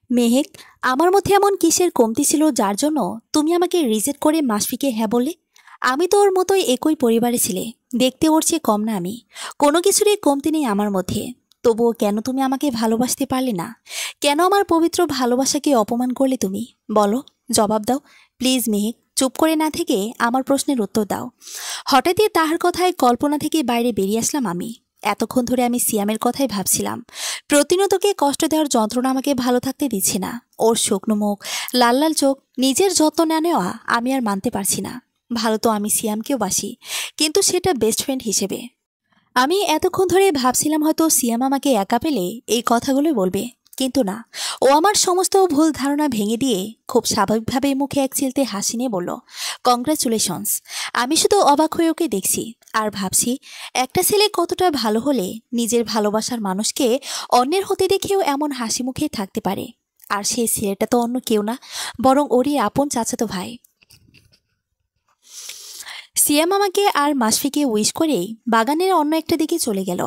মেহেক, আমার মধ্যে এমন কিসের কমতি ছিল যার জন্য তুমি আমাকে রিজেক্ট করে মাসফিকে হ্যাঁ বললে? আমি তো ওর মতোই একই পরিবারে ছিলে। দেখতে ওর চেয়ে কম না আমি। কোনো কিছুরই কমতি নেই আমার মধ্যে। তবুও কেন তুমি আমাকে ভালোবাসতে পারলে না? কেন আমার পবিত্র ভালোবাসাকে অপমান করলে তুমি? বলো, জবাব দাও প্লিজ মেহেক। চুপ করে না থেকে আমার প্রশ্নের উত্তর দাও। হঠাৎই তাহার কথায় কল্পনা থেকে বাইরে বেরিয়ে আসলাম আমি। এতক্ষণ ধরে আমি সিয়ামের কথাই ভাবছিলাম। প্রতিনিয়তকে কষ্ট দেওয়ার যন্ত্রণা আমাকে ভালো থাকতে দিচ্ছে না। ওর শুকনো মুখ, লাল লাল চোখ, নিজের যত্ন না নেওয়া আমি আর মানতে পারছি না। ভালো তো আমি সিয়ামকেও বাসি, কিন্তু সেটা বেস্ট ফ্রেন্ড হিসেবে। আমি এতক্ষণ ধরে ভাবছিলাম হয়তো সিয়াম আমাকে একা পেলে এই কথাগুলো বলবে, কিন্তু না। ও আমার সমস্ত ভুল ধারণা ভেঙে দিয়ে খুব স্বাভাবিকভাবে মুখে এক চিলতে হাসি নিয়ে বলল, কংগ্রাচুলেশনস। আমি শুধু অবাক হয়ে ওকে দেখছি আর ভাবছি, একটা ছেলে কতটা ভালো হলে নিজের ভালোবাসার মানুষকে অন্যের হতে দেখেও এমন হাসি মুখে থাকতে পারে। আর সেই ছেলেটা তো অন্য কেউ না, বরং ওরই আপন চাচাতো ভাই। সিয়াম আমাকে আর মাসফিকে উইশ করেই বাগানের অন্য একটা দিকে চলে গেল।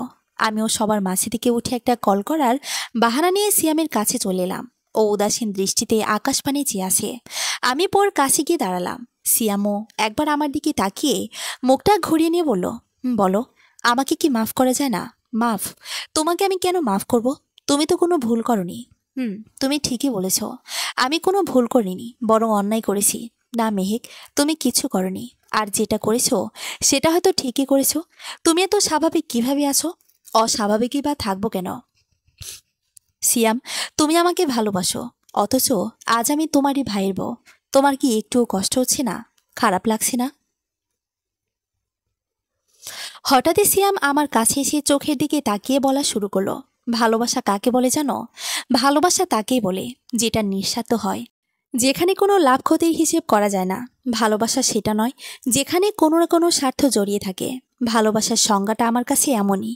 আমিও সবার মাঝে থেকে উঠে একটা কল করার বাহানা নিয়ে সিয়ামের কাছে চলে এলাম। ও উদাসীন দৃষ্টিতে আকাশ পানে চেয়ে আছে। আমি পর কাছে গিয়ে দাঁড়ালাম। সিয়ামও একবার আমার দিকে তাকিয়ে মুখটা ঘুরিয়ে নিয়ে বলল, বলো, আমাকে কি মাফ করা যায় না? মাফ? তোমাকে আমি কেন মাফ করব? তুমি তো কোনো ভুল করনি। তুমি ঠিকই বলেছ। আমি কোনো ভুল করিনি, বরং অন্যায় করেছি। না মেহেক, তুমি কিছু করনি। আর যেটা করেছো সেটা হয়তো ঠিকই করেছো। তুমি এত স্বাভাবিক কিভাবে আছো? অস্বাভাবিকই বা থাকবো কেন? সিয়াম, তুমি আমাকে ভালোবাসো, অথচ আজ আমি তোমারই ভাইয়ের বউ। তোমার কি একটুও কষ্ট হচ্ছে না? খারাপ লাগছে না? হঠাৎই সিয়াম আমার কাছে এসে চোখের দিকে তাকিয়ে বলা শুরু করলো, ভালোবাসা কাকে বলে জানো? ভালোবাসা তাকেই বলে যেটা নিঃস্বার্থ হয়, যেখানে কোনো লাভ ক্ষতির হিসেব করা যায় না। ভালোবাসা সেটা নয় যেখানে কোনো না কোনো স্বার্থ জড়িয়ে থাকে। ভালোবাসার সংজ্ঞাটা আমার কাছে এমনই,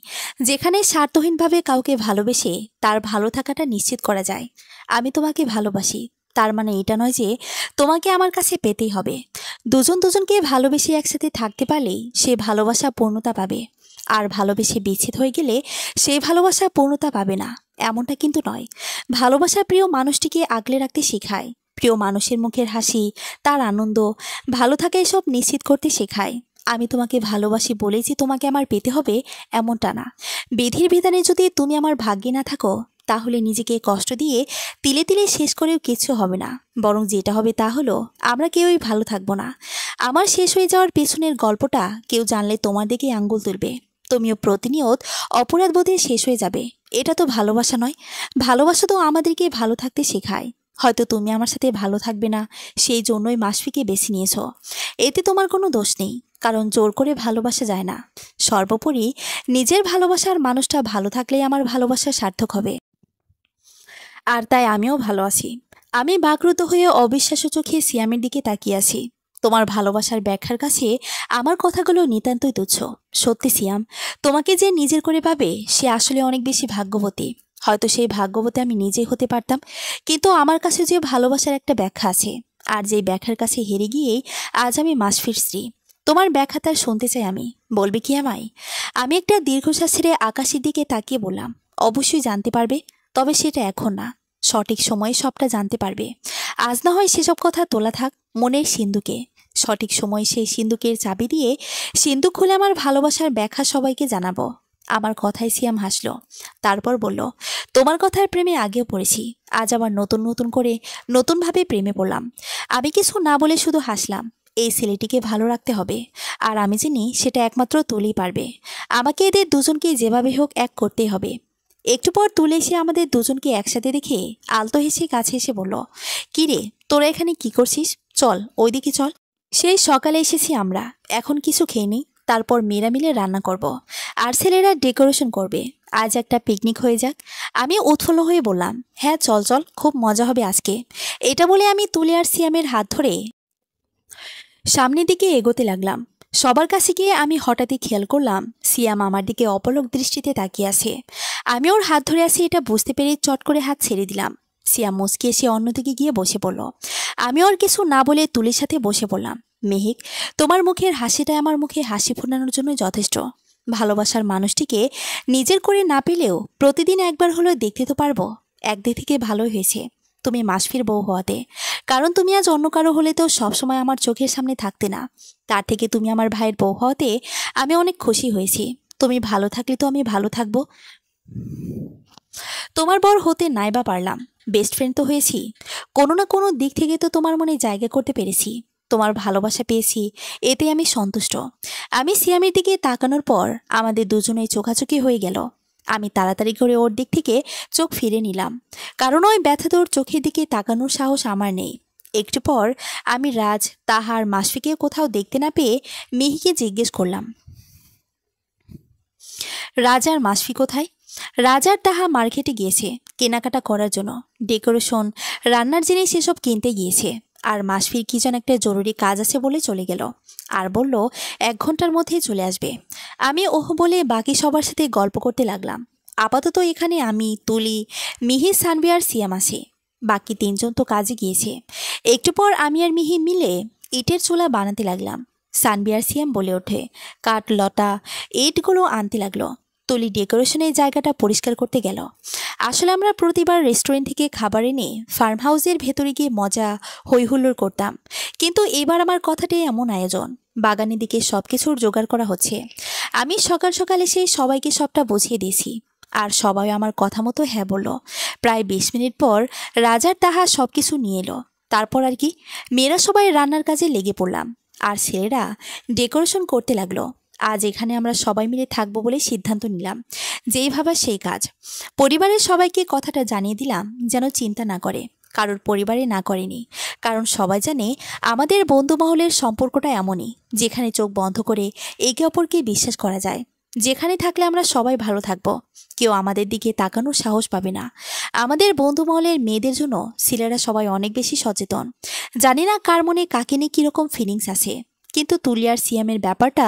যেখানে স্বার্থহীনভাবে কাউকে ভালোবেসে তার ভালো থাকাটা নিশ্চিত করা যায়। আমি তোমাকে ভালোবাসি, তার মানে এটা নয় যে তোমাকে আমার কাছে পেতেই হবে। দুজন দুজনকে ভালোবেসে একসাথে থাকতে পারলেই সে ভালোবাসা পূর্ণতা পাবে। আর ভালোবেসে বিচ্ছেদ হয়ে গেলে সেই ভালোবাসা পূর্ণতা পাবে না, এমনটা কিন্তু নয়। ভালোবাসা প্রিয় মানুষটিকে আগলে রাখতে শেখায়। প্রিয় মানুষের মুখের হাসি, তার আনন্দ, ভালো থাকা এসব নিশ্চিত করতে শেখায়। আমি তোমাকে ভালোবাসি বলেই যে তোমাকে আমার পেতে হবে এমনটা না। বিধির বিধানে যদি তুমি আমার ভাগ্যে না থাকো, তাহলে নিজেকে কষ্ট দিয়ে তিলে তিলে শেষ করেও কিছু হবে না। বরং যেটা হবে তা হলো আমরা কেউই ভালো থাকবো না। আমার শেষ হয়ে যাওয়ার পেছনের গল্পটা কেউ জানলে তোমার দিকে আঙ্গুল তুলবে। তুমিও প্রতিনিয়ত অপরাধ বোধে শেষ হয়ে যাবে। এটা তো ভালোবাসা নয়। ভালোবাসা তো আমাদেরকে ভালো থাকতে শেখায়। হয়তো তুমি আমার সাথে ভালো থাকবে না, সেই জন্যই মাসফিকে বেছে নিয়েছো। এতে তোমার কোনো দোষ নেই, কারণ জোর করে ভালোবাসা যায় না। সর্বোপরি নিজের ভালোবাসার মানুষটা ভালো থাকলেই আমার ভালোবাসা সার্থক হবে। আর তাই আমিও ভালো আছি। আমি বাকরুদ্ধ হয়ে অবিশ্বাস্য চোখে সিয়ামের দিকে তাকিয়ে আছি। তোমার ভালোবাসার ব্যাখ্যার কাছে আমার কথাগুলো নিতান্তই তুচ্ছ। সত্যি সিয়াম, তোমাকে যে নিজের করে পাবে সে আসলে অনেক বেশি ভাগ্যবতী। হয়তো সেই ভাগ্যবতী আমি নিজেই হতে পারতাম, কিন্তু আমার কাছে যে ভালোবাসার একটা ব্যাখ্যা আছে, আর যেই ব্যাখ্যার কাছে হেরে গিয়েই আজ আমি মাসফির স্ত্রী। তোমার ব্যাখ্যা তার শুনতে চাই আমি। বলবে কি আমায়? আমি একটা দীর্ঘশ্বাস ছেড়ে আকাশের দিকে তাকিয়ে বললাম, অবশ্যই জানতে পারবে, তবে সেটা এখন না। সঠিক সময়ে সবটা জানতে পারবে। আজ না হয় সেসব কথা তোলা থাক মনের সিন্ধুকে। সঠিক সময়ে সেই সিন্ধুকের চাবি দিয়ে সিন্ধুক খুলে আমার ভালোবাসার ব্যাখ্যা সবাইকে জানাবো। আমার কথায় সিয়াম হাসলো। তারপর বলল, তোমার কথার প্রেমে আগেও পড়েছি, আজ আবার নতুন নতুন করে নতুনভাবে প্রেমে পড়লাম। আমি কিছু না বলে শুধু হাসলাম। এই ছেলেটিকে ভালো রাখতে হবে, আর আমি জানি সেটা একমাত্র তুলেই পারবে। আমাকে এদের দুজনকে যেভাবে হোক এক করতেই হবে। একটু পর তুলে এসে আমাদের দুজনকে একসাথে দেখে আলতো হেসে কাছে এসে বলল, কি রে, তোরা এখানে কি করছিস? চল ওইদিকে চল। সেই সকালে এসেছি আমরা, এখন কিছু খেয়ে নিই, তারপর মেয়েরা মিলে রান্না করব, আর ছেলেরা ডেকোরেশন করবে। আজ একটা পিকনিক হয়ে যাক। আমি উৎফুল্ল হয়ে বললাম, হ্যাঁ চল চল, খুব মজা হবে আজকে। এটা বলে আমি তুলে আর সিয়ামের হাত ধরে সামনের দিকে এগোতে লাগলাম। সবার কাছে গিয়ে আমি হঠাৎই খেয়াল করলাম সিয়াম আমার দিকে অপলক দৃষ্টিতে তাকিয়ে আছে। আমি ওর হাত ধরে আছি এটা বুঝতে পেরে চট করে হাত ছেড়ে দিলাম। সিয়াম মুচকি এসে অন্যদিকে গিয়ে বসে পড়ল। আমি ওর কিছু না বলে তুলির সাথে বসে পড়লাম। মেহেক, তোমার মুখের হাসিটা আমার মুখে হাসি ফোটানোর জন্য যথেষ্ট। ভালোবাসার মানুষটিকে নিজের করে না পেলেও প্রতিদিন একবার হলেও দেখতে তো পারবো। একদিক থেকে ভালোই হয়েছে। তুমি মাসফির বউ হওয়াতে। কারণ তুমি আজ অন্য কারো হলে তো সবসময় আমার চোখের সামনে থাকতে না। তার থেকে তুমি আমার ভাইয়ের বউ হওয়াতে আমি অনেক খুশি হয়েছি। তুমি ভালো থাকলে তো আমি ভালো থাকবো। তোমার বর হতে নাই বা পারলাম, বেস্ট ফ্রেন্ড তো হয়েছি। কোনো না কোনো দিক থেকে তো তোমার মনে জায়গা করতে পেরেছি, তোমার ভালোবাসা পেয়েছি, এতে আমি সন্তুষ্ট। আমি সিয়ামের দিকে তাকানোর পর আমাদের দুজনেই চোখাচোখি হয়ে গেল। আমি তাড়াতাড়ি করে ওর দিক থেকে চোখ ফিরে নিলাম, কারণ ওই ব্যথাতে ওর চোখের দিকে তাকানোর সাহস আমার নেই। একটু পর আমি রাজ, তাহার, মাসফিকে কোথাও দেখতে না পেয়ে মিহিকে জিজ্ঞেস করলাম, রাজ আর মাসফি কোথায়? রাজার তাহা মার্কেটে গিয়েছে কেনাকাটা করার জন্য, ডেকোরেশন, রান্নার জিনিস সেসব কিনতে গিয়েছে। আর মাসফির কি যেন একটা জরুরি কাজ আছে বলে চলে গেল, আর বলল 1 ঘন্টার মধ্যেই চলে আসবে। আমি ওহ বলে বাকি সবার সাথে গল্প করতে লাগলাম। আপাতত এখানে আমি, তুলি, মিহি, সানভি আর সিয়াম আছি। বাকি 3জন তো কাজে গিয়েছে। একটু পর আমি আর মিহি মিলে ইটের চুলা বানাতে লাগলাম। সানভি আর সিয়াম বলে ওঠে, কাঠ, লতা, ইটগুলো আনতে লাগলো। তুলি ডেকোরেশনের জায়গাটা পরিষ্কার করতে গেল। আসলে আমরা প্রতিবার রেস্টুরেন্ট থেকে খাবার এনে ফার্ম হাউসের ভেতরে গিয়ে মজা হইহুল্লোড় করতাম, কিন্তু এবার আমার কথাটাই এমন আয়োজন। বাগানের দিকে সবকিছুর জোগাড় করা হচ্ছে। আমি সকাল সকাল এসে সবাইকে সবটা বুঝিয়ে দিয়েছি, আর সবাই আমার কথা মতো হ্যাঁ বলল। প্রায় 20 মিনিট পর রাজার তাহা সবকিছু নিয়ে এলো। তারপর আর কি, মেয়েরা সবাই রান্নার কাজে লেগে পড়লাম, আর ছেলেরা ডেকোরেশন করতে লাগলো। আজ এখানে আমরা সবাই মিলে থাকবো বলে সিদ্ধান্ত নিলাম, যেই ভাবা সেই কাজ। পরিবারের সবাইকে কথাটা জানিয়ে দিলাম যেন চিন্তা না করে, কারোর পরিবারে না করেনি। কারণ সবাই জানে আমাদের বন্ধু মহলের সম্পর্কটা এমনই, যেখানে চোখ বন্ধ করে একে অপরকে বিশ্বাস করা যায়। যেখানে থাকলে আমরা সবাই ভালো থাকবো, কেউ আমাদের দিকে তাকানোর সাহস পাবে না। আমাদের বন্ধু মহলের মেয়েদের জন্য ছেলেরা সবাই অনেক বেশি সচেতন। জানি না কার মনে কাকে নিয়ে কীরকম ফিলিংস আছে, কিন্তু তুলি আর সিয়ামের ব্যাপারটা,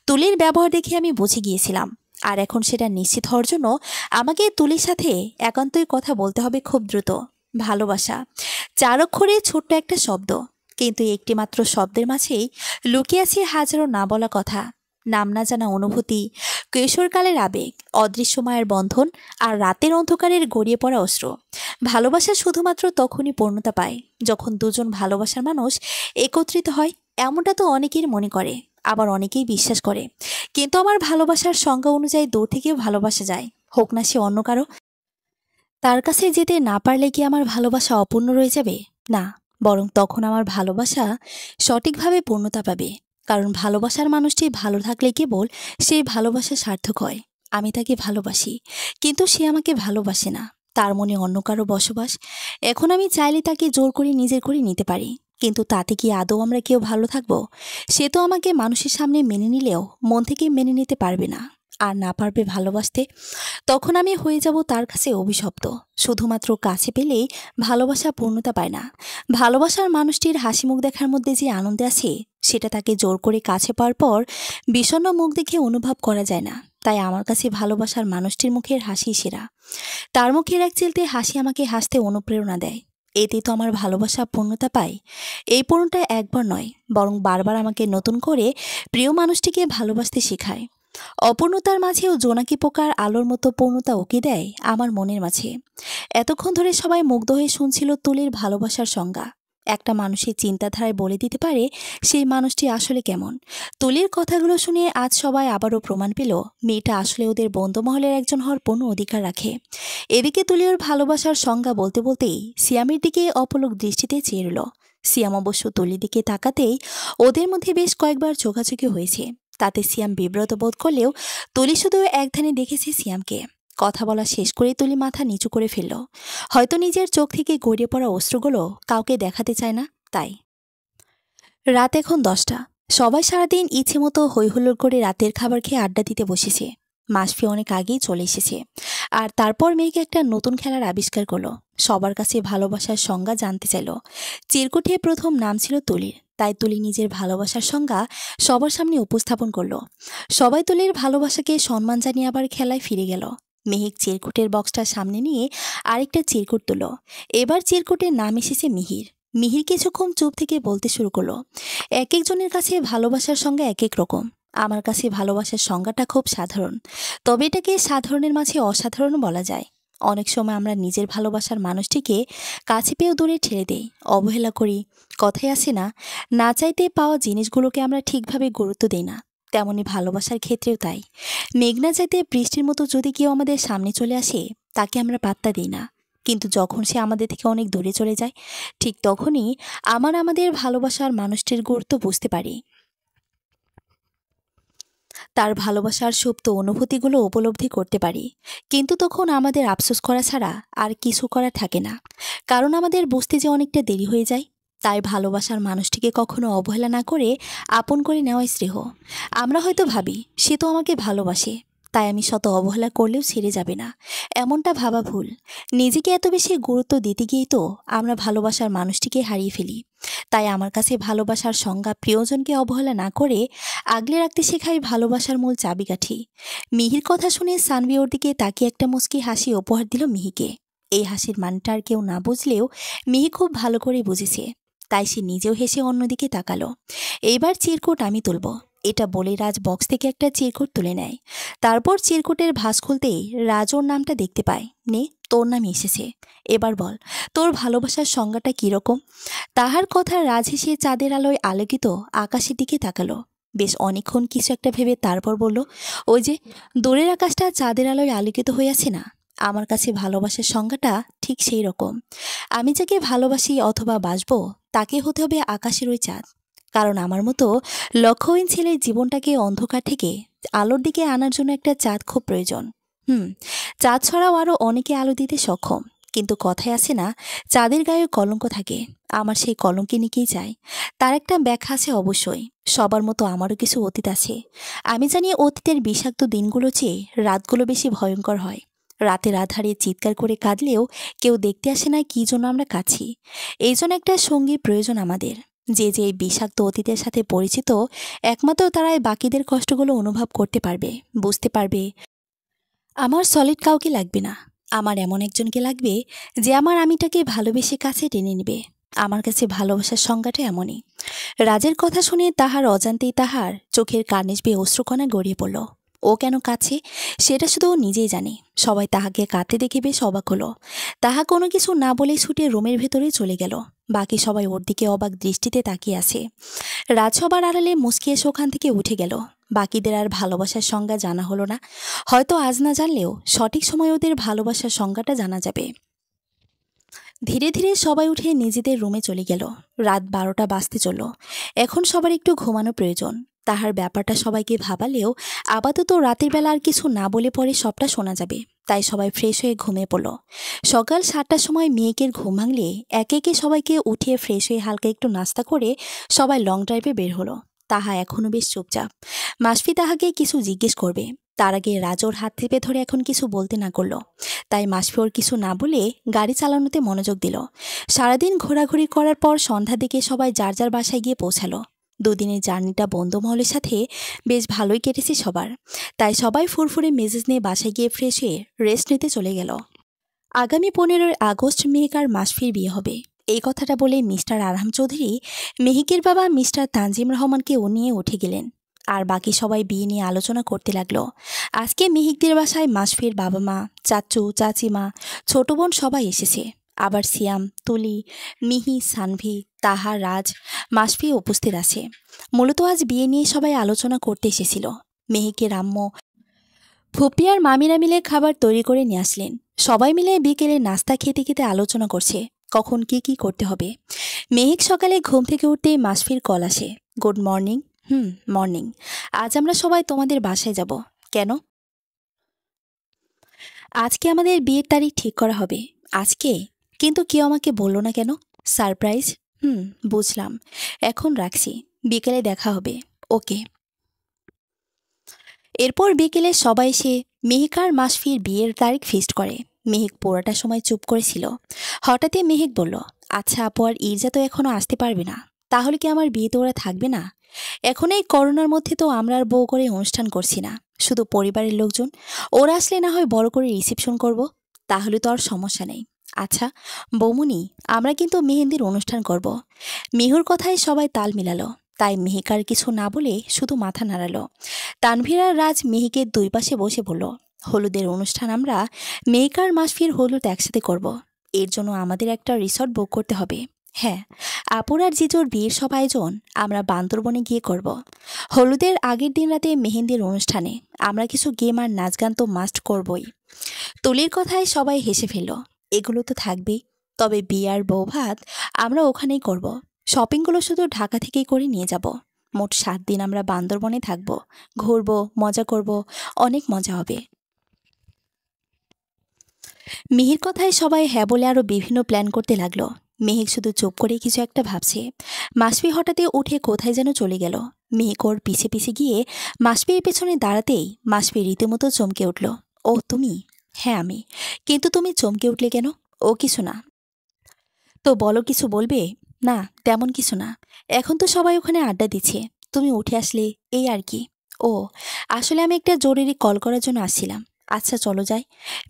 তুলির ব্যবহার দেখে আমি বুঝে গিয়েছিলাম। আর এখন সেটা নিশ্চিত হওয়ার জন্য আমাকে তুলির সাথে একান্তই কথা বলতে হবে খুব দ্রুত। ভালোবাসা 4 অক্ষরে ছোট্ট একটা শব্দ, কিন্তু একটিমাত্র শব্দের মাঝেই লুকিয়ে আছে হাজারো না বলা কথা, নাম না জানা অনুভূতি, কৈশোরকালের আবেগ, অদৃশ্য মায়ের বন্ধন, আর রাতের অন্ধকারের গড়িয়ে পড়া অশ্রু। ভালোবাসা শুধুমাত্র তখনই পূর্ণতা পায় যখন দুজন ভালোবাসার মানুষ একত্রিত হয়। এমনটা তো অনেকেই মনে করে, আবার অনেকেই বিশ্বাস করে। কিন্তু আমার ভালোবাসার সংজ্ঞা অনুযায়ী দূর থেকেও ভালোবাসা যায়, হোক না সে অন্য কারো। তার কাছে যেতে না পারলে কি আমার ভালোবাসা অপূর্ণ রয়ে যাবে? না, বরং তখন আমার ভালোবাসা সঠিকভাবে পূর্ণতা পাবে। কারণ ভালোবাসার মানুষটি ভালো থাকলে কেবল সেই ভালোবাসা সার্থক হয়। আমি তাকে ভালোবাসি, কিন্তু সে আমাকে ভালোবাসে না, তার মনে অন্য কারো বসবাস। এখন আমি চাইলে তাকে জোর করে নিজের করে নিতে পারি, কিন্তু তাতে কি আদৌ আমরা কেউ ভালো থাকবো? সে তো আমাকে মানুষের সামনে মেনে নিলেও মন থেকে মেনে নিতে পারবে না, আর না পারবে ভালোবাসতে। তখন আমি হয়ে যাব তার কাছে অভিশপ্ত। শুধুমাত্র কাছে পেলেই ভালোবাসা পূর্ণতা পায় না। ভালোবাসার মানুষটির হাসি মুখ দেখার মধ্যে যে আনন্দ আছে, সেটা তাকে জোর করে কাছে পাওয়ার পর বিষণ্ণ মুখ দেখে অনুভব করা যায় না। তাই আমার কাছে ভালোবাসার মানুষটির মুখের হাসি সেরা। তার মুখের এক চিলতে হাসি আমাকে হাসতে অনুপ্রেরণা দেয়। এতে তো আমার ভালোবাসা পূর্ণতা পায়। এই পূর্ণতা একবার নয়, বরং বারবার আমাকে নতুন করে প্রিয় মানুষটিকে ভালোবাসতে শেখায়। অপূর্ণতার মাঝেও জোনাকি পোকার আলোর মতো পূর্ণতা উকি দেয় আমার মনের মাঝে। এতক্ষণ ধরে সবাই মুগ্ধ হয়ে শুনছিল তুলির ভালোবাসার সংজ্ঞা। একটা মানুষের চিন্তাধারায় বলে দিতে পারে সেই মানুষটি আসলে কেমন। তুলির কথাগুলো শুনে আজ সবাই আবারও প্রমাণ পেল মেয়েটা আসলে ওদের বন্ধুমহলের একজন হওয়ার পূর্ণ অধিকার রাখে। এদিকে তুলি ওর ভালোবাসার সংজ্ঞা বলতে বলতেই সিয়ামের দিকে অপলক দৃষ্টিতে চেয়ে রইল। সিয়াম অবশ্য তুলির দিকে তাকাতেই ওদের মধ্যে বেশ কয়েকবার চোখাচোখি হয়েছে। তাতে সিয়াম বিব্রত বোধ করলেও তুলি শুধু একধানে দেখেছে সিয়ামকে। কথা বলা শেষ করে তুলি মাথা নিচু করে ফেলল। হয়তো নিজের চোখ থেকে গড়িয়ে পড়া অশ্রুগুলো কাউকে দেখাতে চায় না, তাই। রাত এখন 10টা। সবাই সারাদিন ইচ্ছে মতো হইহুল্লোড় করে রাতের খাবার খেয়ে আড্ডা দিতে বসেছে। মাসফি অনেক আগেই চলে এসেছে, আর তারপর মেয়েকে একটা নতুন খেলার আবিষ্কার করলো। সবার কাছে ভালোবাসার সংজ্ঞা জানতে চাইল। চিরকুটে প্রথম নাম ছিল তুলির, তাই তুলি নিজের ভালোবাসার সংজ্ঞা সবার সামনে উপস্থাপন করলো। সবাই তুলির ভালোবাসাকে সম্মান জানিয়ে আবার খেলায় ফিরে গেল। মেহেক চিরকুটের বক্সটা সামনে নিয়ে আরেকটা চিরকুট তুলল। এবার চিরকুটের নাম এসেছে মিহির। মিহির কিছুক্ষণ চুপ থেকে বলতে শুরু করলো, এক একজনের কাছে ভালোবাসার সংজ্ঞা এক এক রকম। আমার কাছে ভালোবাসার সংজ্ঞাটা খুব সাধারণ, তবে এটাকে সাধারণের মাঝে অসাধারণ বলা যায়। অনেক সময় আমরা নিজের ভালোবাসার মানুষটিকে কাছে পেয়েও দূরে ঠেলে দেই, অবহেলা করি। কথায় আছে না, না চাইতে পাওয়া জিনিসগুলোকে আমরা ঠিকভাবে গুরুত্ব দিই না। তেমনি ভালোবাসার ক্ষেত্রেও তাই। মেঘনা চাইতে বৃষ্টির মতো যদি কেউ আমাদের সামনে চলে আসে, তাকে আমরা পাত্তা দিই না। কিন্তু যখন সে আমাদের থেকে অনেক দূরে চলে যায়, ঠিক তখনই আমাদের ভালোবাসার মানুষটির গুরুত্ব বুঝতে পারি। তার ভালোবাসার সুপ্ত অনুভূতিগুলো উপলব্ধি করতে পারি। কিন্তু তখন আমাদের আফসোস করা ছাড়া আর কিছু করার থাকে না, কারণ আমাদের বুঝতে যে অনেকটা দেরি হয়ে যায়। তাই ভালোবাসার মানুষটিকে কখনো অবহেলা না করে আপন করে নেওয়াই শ্রেয়। আমরা হয়তো ভাবি সে তো আমাকে ভালোবাসে, তাই আমি শত অবহেলা করলেও ছেড়ে যাবে না, এমনটা ভাবা ভুল। নিজেকে এত বেশি গুরুত্ব দিতে গিয়েই তো আমরা ভালোবাসার মানুষটিকে হারিয়ে ফেলি। তাই আমার কাছে ভালোবাসার সংজ্ঞা প্রিয়জনকে অবহেলা না করে আগলে রাখতে শেখাই ভালোবাসার মূল চাবিকাঠি। মিহির কথা শুনে সানভি ওর দিকে তাকিয়ে একটা মুচকি হাসি উপহার দিল মিহিকে। এই হাসির মানটা আর কেউ না বুঝলেও মিহি খুব ভালো করে বুঝেছে। তাই সে নিজেও হেসে অন্যদিকে তাকালো। এইবার চিরকুট আমি তুলব, এটা বলে রাজ বক্স থেকে একটা চিরকুট তুলে নেয়। তারপর চিরকুটের ভাঁজ খুলতেই রাজ ওর নামটা দেখতে পায়। নে, তোর নাম এসেছে। এবার বল, তোর ভালোবাসার সংজ্ঞাটা কিরকম? তাহার কথা রাজ হেসে চাঁদের আলোয় আলোকিত আকাশের দিকে তাকালো। বেশ অনেকক্ষণ কিছু একটা ভেবে তারপর বলল, ওই যে দূরের আকাশটা চাঁদের আলোয় আলোকিত হয়ে আছে না, আমার কাছে ভালোবাসার সংজ্ঞাটা ঠিক সেই রকম। আমি যাকে ভালোবাসি অথবা বাসবো, তাকে হতে হবে আকাশের ওই চাঁদ। কারণ আমার মতো লক্ষ্যহীন ছেলের জীবনটাকে অন্ধকার থেকে আলোর দিকে আনার জন্য একটা চাঁদ খুব প্রয়োজন। চাঁদ ছাড়াও আরও অনেকে আলো দিতে সক্ষম, কিন্তু কথায় আছে না, চাঁদের গায়ে কলঙ্ক থাকে। আমার সেই কলঙ্কে নিকেই চাই। তার একটা ব্যাখ্যা আছে অবশ্যই। সবার মতো আমারও কিছু অতীত আছে। আমি জানি অতীতের বিষাক্ত দিনগুলো চেয়ে রাতগুলো বেশি ভয়ঙ্কর হয়। রাতের আধারে চিৎকার করে কাঁদলেও কেউ দেখতে আসে না কী জন্য আমরা কাছি। এই জন্য একটা সঙ্গী প্রয়োজন আমাদের, যে যে এই বিষাক্ত অতীতের সাথে পরিচিত। একমাত্র তারাই বাকিদের কষ্টগুলো অনুভব করতে পারবে, বুঝতে পারবে। আমার সলিড কাউকে লাগবে না, আমার এমন একজনকে লাগবে যে আমার আমিটাকে ভালোবেসে কাছে টেনে নেবে। আমার কাছে ভালোবাসার সংজ্ঞাটা এমনই। রাজের কথা শুনে তাহার অজান্তেই তাহার চোখের কার্নিশ বেয়ে অশ্রুকণা গড়িয়ে পড়ল। ও কেন কাছে সেটা শুধু ও নিজেই জানে। সবাই তাহাকে কাঁদতে দেখে বেশ অবাক হলো। তাহা কোনো কিছু না বলেই ছুটে রুমের ভেতরে চলে গেল। বাকি সবাই ওর দিকে অবাক দৃষ্টিতে তাকিয়ে আছে। রাজ সবার আড়ালে মুচকি এসে ওখান থেকে উঠে গেল। বাকিদের আর ভালোবাসার সংজ্ঞা জানা হলো না। হয়তো আজ না জানলেও সঠিক সময় ওদের ভালোবাসার সংজ্ঞাটা জানা যাবে। ধীরে ধীরে সবাই উঠে নিজেদের রুমে চলে গেল। রাত 12টা বাজতে চলল। এখন সবার একটু ঘুমানো প্রয়োজন। তাহার ব্যাপারটা সবাইকে ভাবালেও আপাতত রাতের বেলা আর কিছু না বলে পরে সবটা শোনা যাবে। তাই সবাই ফ্রেশ হয়ে ঘুমিয়ে পড়ল। সকাল 7টার সময় মেয়েকের ঘুম ভাঙলে একে একে সবাইকে উঠিয়ে ফ্রেশ হয়ে হালকা একটু নাস্তা করে সবাই লং ড্রাইভে বের হলো। তাহা এখনো বেশ চুপচাপ। মাসফি তাহাকে কিছু জিজ্ঞেস করবে, তার আগে রাজোর হাত চেপে ধরে এখন কিছু বলতে না করল। তাই মাসফি ওর কিছু না বলে গাড়ি চালানোতে মনোযোগ দিল। সারাদিন ঘোরাঘুরি করার পর সন্ধ্যার দিকে সবাই যার যার বাসায় গিয়ে পৌঁছালো। দুদিনের জার্নিটা বন্ধুমহলের সাথে বেশ ভালোই কেটেছে সবার। তাই সবাই ফুরফুরে মেজাজ নিয়ে বাসায় গিয়ে ফ্রেশ হয়ে রেস্ট নিতে চলে গেল। আগামী 15ই আগস্ট মেহিক আর মাসফির বিয়ে হবে। এই কথাটা বলে মিস্টার আরহাম চৌধুরী মেহিকের বাবা মিস্টার তানজিম রহমানকে ও নিয়ে উঠে গেলেন। আর বাকি সবাই বিয়ে নিয়ে আলোচনা করতে লাগলো। আজকে মেহিকদের বাসায় মাসফির বাবা মা, চাচু চাচিমা, ছোট বোন সবাই এসেছে। আবার সিয়াম, তুলি, মিহি, সানভি, তাহা, রাজ, মাসফি উপস্থিত আছে। মূলত আজ বিয়ে নিয়ে সবাই আলোচনা করতে এসেছিল। মেহিকের আম্মু, ফুপি আর মামিরা মিলে খাবার তৈরি করে নিয়ে আসলেন। সবাই মিলে বিকেলে নাস্তা খেতে খেতে আলোচনা করছে কখন কি করতে হবে। মেহিক সকালে ঘুম থেকে উঠতেই মাসফির কল আসে। Good morning. মর্নিং। আজ আমরা সবাই তোমাদের বাসায় যাব। কেন? আজকে আমাদের বিয়ের তারিখ ঠিক করা হবে। আজকে? কিন্তু কেউ আমাকে বলল না কেন? সারপ্রাইজ। বুঝলাম। এখন রাখছি, বিকেলে দেখা হবে। ওকে। এরপর বিকেলে সবাই এসে মেহিক আর মাসফির বিয়ের তারিখ ফিক্সড করে। মেহিক পুরোটা সময় চুপ করেছিল। হঠাৎই মেহিক বলল, আচ্ছা আপু আর ইরজা তো এখনো আসতে পারবে না, তাহলে কি আমার বিয়েতে ওরা থাকবে না? এখন এই করোনার মধ্যে তো আমরা আর বউ করে অনুষ্ঠান করছি না, শুধু পরিবারের লোকজন। ওরা আসলে না হয় বড় করে রিসেপশন করব, তাহলে তো আর সমস্যা নেই। আচ্ছা বৌমনি, আমরা কিন্তু মেহেন্দির অনুষ্ঠান করব। মিহুর কথায় সবাই তাল মিলালো। তাই মেহিক আর কিছু না বলে শুধু মাথা নাড়ালো। তানভীর আর রাজ মেহিকের দুই পাশে বসে বলল, হলুদের অনুষ্ঠান আমরা মেঘ আর মাসফির হলুদ একসাথে করব। এর জন্য আমাদের একটা রিসর্ট বুক করতে হবে। হ্যাঁ, আপুর আর জিজোর বিয়ের সব আয়োজন আমরা বান্দরবনে গিয়ে করব। হলুদের আগের দিন রাতে মেহেন্দির অনুষ্ঠানে আমরা কিছু গেম আর নাচ গান তো মাস্ট করবই। তুলির কথায় সবাই হেসে ফেলল। এগুলো তো থাকবেই, তবে বিয়ে আর বউ ভাত আমরা ওখানেই করব। শপিংগুলো শুধু ঢাকা থেকেই করে নিয়ে যাব। মোট 7 দিন আমরা বান্দরবনে থাকব, ঘুরবো, মজা করব, অনেক মজা হবে। মিহির কথায় সবাই হ্যাঁ বলে আরো বিভিন্ন প্ল্যান করতে লাগলো। মেহিক শুধু চুপ করে কিছু একটা ভাবছে। মাসফি হঠাৎই উঠে কোথায় যেন চলে গেল। মেহিক ওর পিছে পিছে গিয়ে মাসফির পেছনে দাঁড়াতেই মাসফি রীতিমতো চমকে উঠল। ও তুমি? হ্যাঁ আমি। কিন্তু তুমি চমকে উঠলে কেন? ও কিছু না। তো বলো, কিছু বলবে? না, তেমন কিছু না। এখন তো সবাই ওখানে আড্ডা দিচ্ছে, তুমি উঠে আসলে, এই আর কি। ও, আসলে আমি একটা জরুরি কল করার জন্য আসছিলাম। আচ্ছা চলো যাই।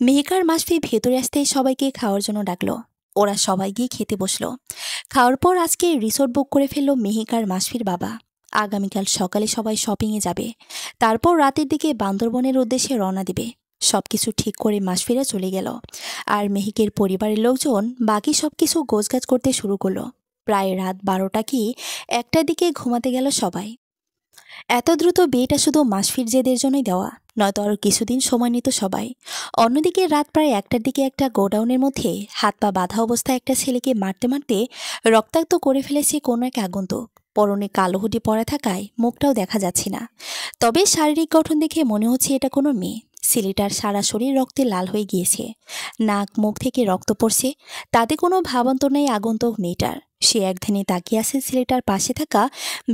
মেহিকার মাসফি ভেতরে আসতেই সবাইকে খাওয়ার জন্য ডাকলো। ওরা সবাই গিয়ে খেতে বসলো। খাওয়ার পর আজকে রিসোর্ট বুক করে ফেললো মেহিকার মাসফির বাবা। আগামীকাল সকালে সবাই শপিংয়ে যাবে, তারপর রাতের দিকে বান্দরবনের উদ্দেশ্যে রওনা দিবে। সবকিছু ঠিক করে মাসফিরা চলে গেল, আর মেহিকের পরিবারের লোকজন বাকি সবকিছু গোছগাছ করতে শুরু করলো। প্রায় রাত 12টা কি 1টার দিকে ঘুমাতে গেল সবাই। এত দ্রুত বিয়েটা শুধু মাসফির জেদের জন্যই দেওয়া, নয়তো আরও কিছুদিন সময় নিত সবাই। অন্যদিকে রাত প্রায় 1টার দিকে একটা গোডাউনের মধ্যে হাত পা বাঁধা অবস্থায় একটা ছেলেকে মারতে মারতে রক্তাক্ত করে ফেলেছে কোনো এক আগন্তুক। পরনে কালো হুডি পরা থাকায় মুখটাও দেখা যাচ্ছে না, তবে শারীরিক গঠন দেখে মনে হচ্ছে এটা কোনো মেয়ে। ছেলেটার সারা শরীর রক্তে লাল হয়ে গিয়েছে, নাক মুখ থেকে রক্ত পড়ছে। তাতে কোনো ভাবান্তর নেই আগন্তুক মেয়েটার। সে একধানে তাকিয়ে আছে ছেলেটার পাশে থাকা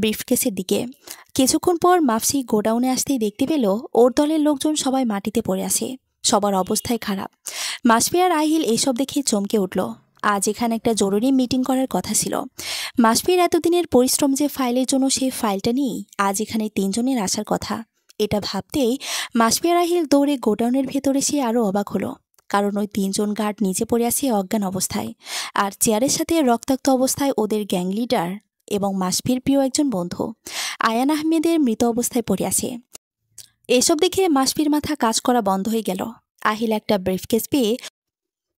ব্রিফকেসের দিকে। কিছুক্ষণ পর মাফসি গোডাউনে আসতেই দেখতে পেল ওর দলের লোকজন সবাই মাটিতে পড়ে আছে, সবার অবস্থায় খারাপ। মাসফি আর আহিল এসব দেখে চমকে উঠল। আজ এখানে একটা জরুরি মিটিং করার কথা ছিল। মাসফির এতদিনের পরিশ্রম যে ফাইলের জন্য, সেই ফাইলটা নিয়েই আজ এখানে 3জনের আসার কথা। এটা ভাবতেই মাসফি আর আহিল দৌড়ে গোডাউনের ভেতরে সে আরও অবাক হলো, কারণ ওই 3জন গার্ড নিচে পড়ে আছে অজ্ঞান অবস্থায়, আর চেয়ারের সাথে রক্তাক্ত অবস্থায় ওদের গ্যাং লিডার এবং মাসফির প্রিয় একজন বন্ধু আয়ান আহমেদের মৃত অবস্থায় পড়ে আছে। এসব দেখে মাসফির মাথা কাজ করা বন্ধ হয়ে গেল। আহিল একটা ব্রিফকেস পেয়ে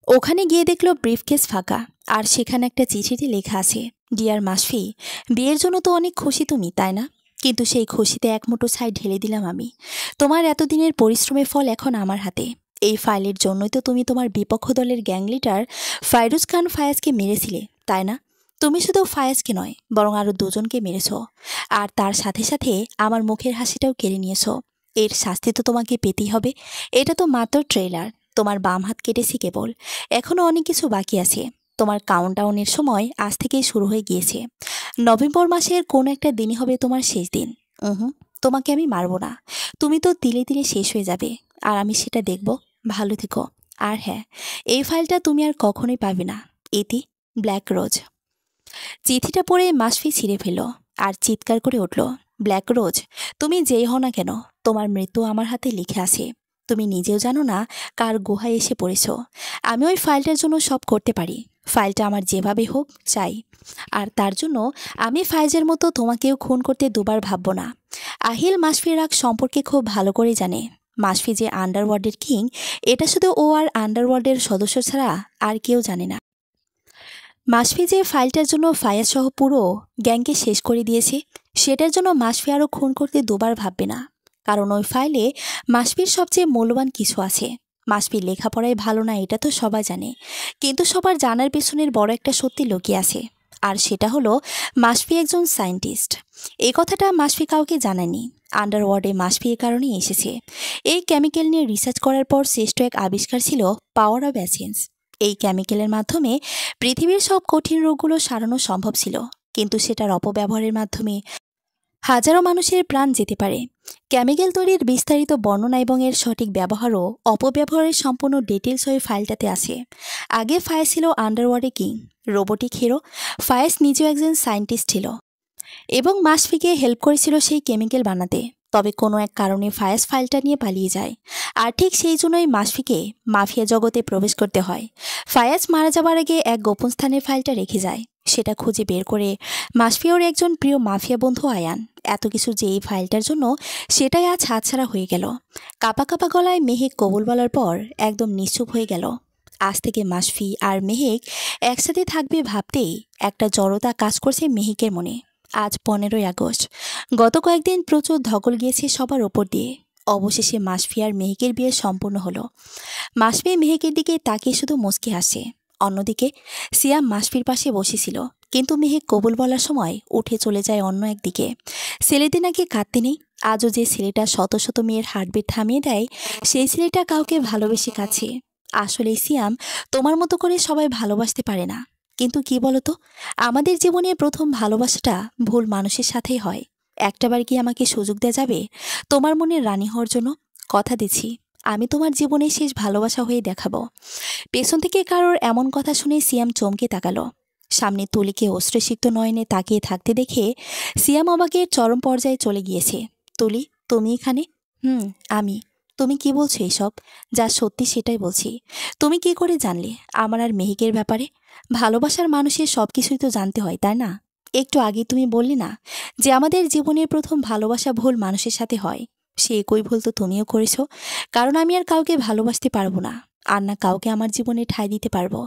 ওখানে গিয়ে দেখলো ব্রিফকেস ফাঁকা, আর সেখানে একটা চিঠিতে লেখা আছে, ডিয়ার মাসফি, বিয়ের জন্য তো অনেক খুশি তুমি, তাই না? কিন্তু সেই খুশিতে এক মুঠো ছাই ঢেলে দিলাম আমি। তোমার এতদিনের পরিশ্রমের ফল এখন আমার হাতে। এই ফাইলের জন্যই তো তুমি তোমার বিপক্ষ দলের গ্যাং লিডার ফাইরুজ খান ফায়াজকে মেরেছিলে, তাই না? তুমি শুধু ফায়াজকে নয়, বরং আরও 2জনকে মেরেছ, আর তার সাথে সাথে আমার মুখের হাসিটাও কেড়ে নিয়েছ। এর শাস্তি তো তোমাকে পেতেই হবে। এটা তো মাত্র ট্রেলার। তোমার বাম হাত কেটেছি কেবল, এখনও অনেক কিছু বাকি আছে। তোমার কাউন্টডাউনের সময় আজ থেকেই শুরু হয়ে গিয়েছে। নভেম্বর মাসের কোন একটা দিনই হবে তোমার শেষ দিন। তোমাকে আমি মারব না, তুমি তো তিলে তিলে শেষ হয়ে যাবে, আর আমি সেটা দেখব। ভালো থেকো। আর হ্যাঁ, এই ফাইলটা তুমি আর কখনোই পাবে না। ইতি, ব্ল্যাক রোজ। চিঠিটা পড়ে মাসফি ছিঁড়ে ফেলল আর চিৎকার করে উঠল, ব্ল্যাক রোজ, তুমি যেই হও না কেন, তোমার মৃত্যু আমার হাতে লিখে আছে। তুমি নিজেও জানো না কার গুহায় এসে পড়েছ। আমি ওই ফাইলটার জন্য সব করতে পারি। ফাইলটা আমার যেভাবে হোক চাই, আর তার জন্য আমি ফাইজের মতো তোমাকেও খুন করতে দুবার ভাবব না। আহিল মাসফির রাগ সম্পর্কে খুব ভালো করে জানে। মাসফি যে আন্ডারওয়ার্ল্ডের কিং, এটা শুধু ও আর আন্ডারওয়ার্ল্ডের সদস্য ছাড়া আর কেউ জানে না। মাসফি যে ফাইলটার জন্য ফায়াজ সহ পুরো গ্যাংকে শেষ করে দিয়েছে, সেটার জন্য মাসফি আরও খুন করতে দুবার ভাববে না। কারণ ওই ফাইলে মাসফির সবচেয়ে মূল্যবান কিছু আছে। মাসফি লেখাপড়ায় ভালো না, এটা তো সবাই জানে, কিন্তু সবার জানার পেছনের বড় একটা সত্যি লুকিয়ে আছে, আর সেটা হলো মাসফি একজন সায়েন্টিস্ট। এই কথাটা মাসফি কাউকে জানায়নি। আন্ডারওয়ার্ল্ডে মাসফি এ কারণেই এসেছে। এই কেমিক্যাল নিয়ে রিসার্চ করার পর শ্রেষ্ঠ এক আবিষ্কার ছিল পাওয়ার অব অ্যাসেন্স। এই কেমিক্যালের মাধ্যমে পৃথিবীর সব কঠিন রোগগুলো সারানো সম্ভব ছিল, কিন্তু সেটার অপব্যবহারের মাধ্যমে হাজারো মানুষের প্রাণ যেতে পারে। কেমিক্যাল তৈরির বিস্তারিত বর্ণনা এবং এর সঠিক ব্যবহার ও অপব্যবহারের সম্পূর্ণ ডিটেলস ওই ফাইলটাতে আছে। আগে ফায়াজ ছিল আন্ডারওয়ার্ল্ডে কিং, রোবোটিক হিরো। ফায়াজ নিজেও একজন সায়েন্টিস্ট ছিল এবং মাসফিকে হেল্প করেছিল সেই কেমিক্যাল বানাতে। তবে কোনো এক কারণে ফায়াজ ফাইলটা নিয়ে পালিয়ে যায়, আর ঠিক সেই জন্যই মাসফিকে মাফিয়া জগতে প্রবেশ করতে হয়। ফায়াজ মারা যাবার আগে এক গোপন স্থানে ফাইলটা রেখে যায়। সেটা খুঁজে বের করে মাসফিয়ার একজন প্রিয় মাফিয়া বন্ধু আয়ান। এত কিছু যে এই ফাইলটার জন্য, সেটাই আজ হাতছাড়া হয়ে গেল। কাপা কাপা গলায় মেহেক কবুল বলার পর একদম নিশ্চুপ হয়ে গেল। আজ থেকে মাসফি আর মেহেক একসাথে থাকবে ভাবতেই একটা জড়তা কাজ করছে মেহেকের মনে। আজ 15ই আগস্ট। গত কয়েকদিন প্রচুর ধকল গিয়েছে সবার ওপর দিয়ে। অবশেষে মাসফি আর মেহেকের বিয়ে সম্পূর্ণ হলো। মাসফি মেহেকের দিকে তাকিয়ে শুধু মুচকি হাসে। অন্যদিকে সিয়াম মাসফির পাশে বসেছিল, কিন্তু মেহেক কবুল বলার সময় উঠে চলে যায় অন্য একদিকে। ছেলেদের নাকি কাঁদতে নেই। আজও যে ছেলেটা শত শত মেয়ের হার্টবিট থামিয়ে দেয়, সেই ছেলেটা কাউকে ভালোবেসে কাছে। আসলে সিয়াম, তোমার মতো করে সবাই ভালোবাসতে পারে না। কিন্তু কি বলতো, আমাদের জীবনে প্রথম ভালোবাসাটা ভুল মানুষের সাথেই হয়। একটাবার কি আমাকে সুযোগ দেওয়া যাবে তোমার মনের রানী হওয়ার জন্য? কথা দিচ্ছি, আমি তোমার জীবনে শেষ ভালোবাসা হয়ে দেখাবো। পেছন থেকে কারোর এমন কথা শুনে সিয়াম চমকে তাকালো। সামনে তুলিকে অশ্রুসিক্ত নয়নে তাকিয়ে থাকতে দেখে সিয়াম অবাকের চরম পর্যায়ে চলে গিয়েছে। তুলি, তুমি এখানে? আমি। তুমি কি বলছো এসব? যা সত্যি সেটাই বলছি। তুমি কি করে জানলে আমার আর মেহিকের ব্যাপারে? ভালোবাসার মানুষের সব কিছুই তো জানতে হয়, তাই না? একটু আগে তুমি বললে না যে আমাদের জীবনের প্রথম ভালোবাসা ভুল মানুষের সাথে হয়? সে একই ভুল তো তুমিও করেছো। কারণ আমি আর কাউকে ভালোবাসতে পারবো না, আর না কাউকে আমার জীবনে ঠাঁই দিতে পারবো।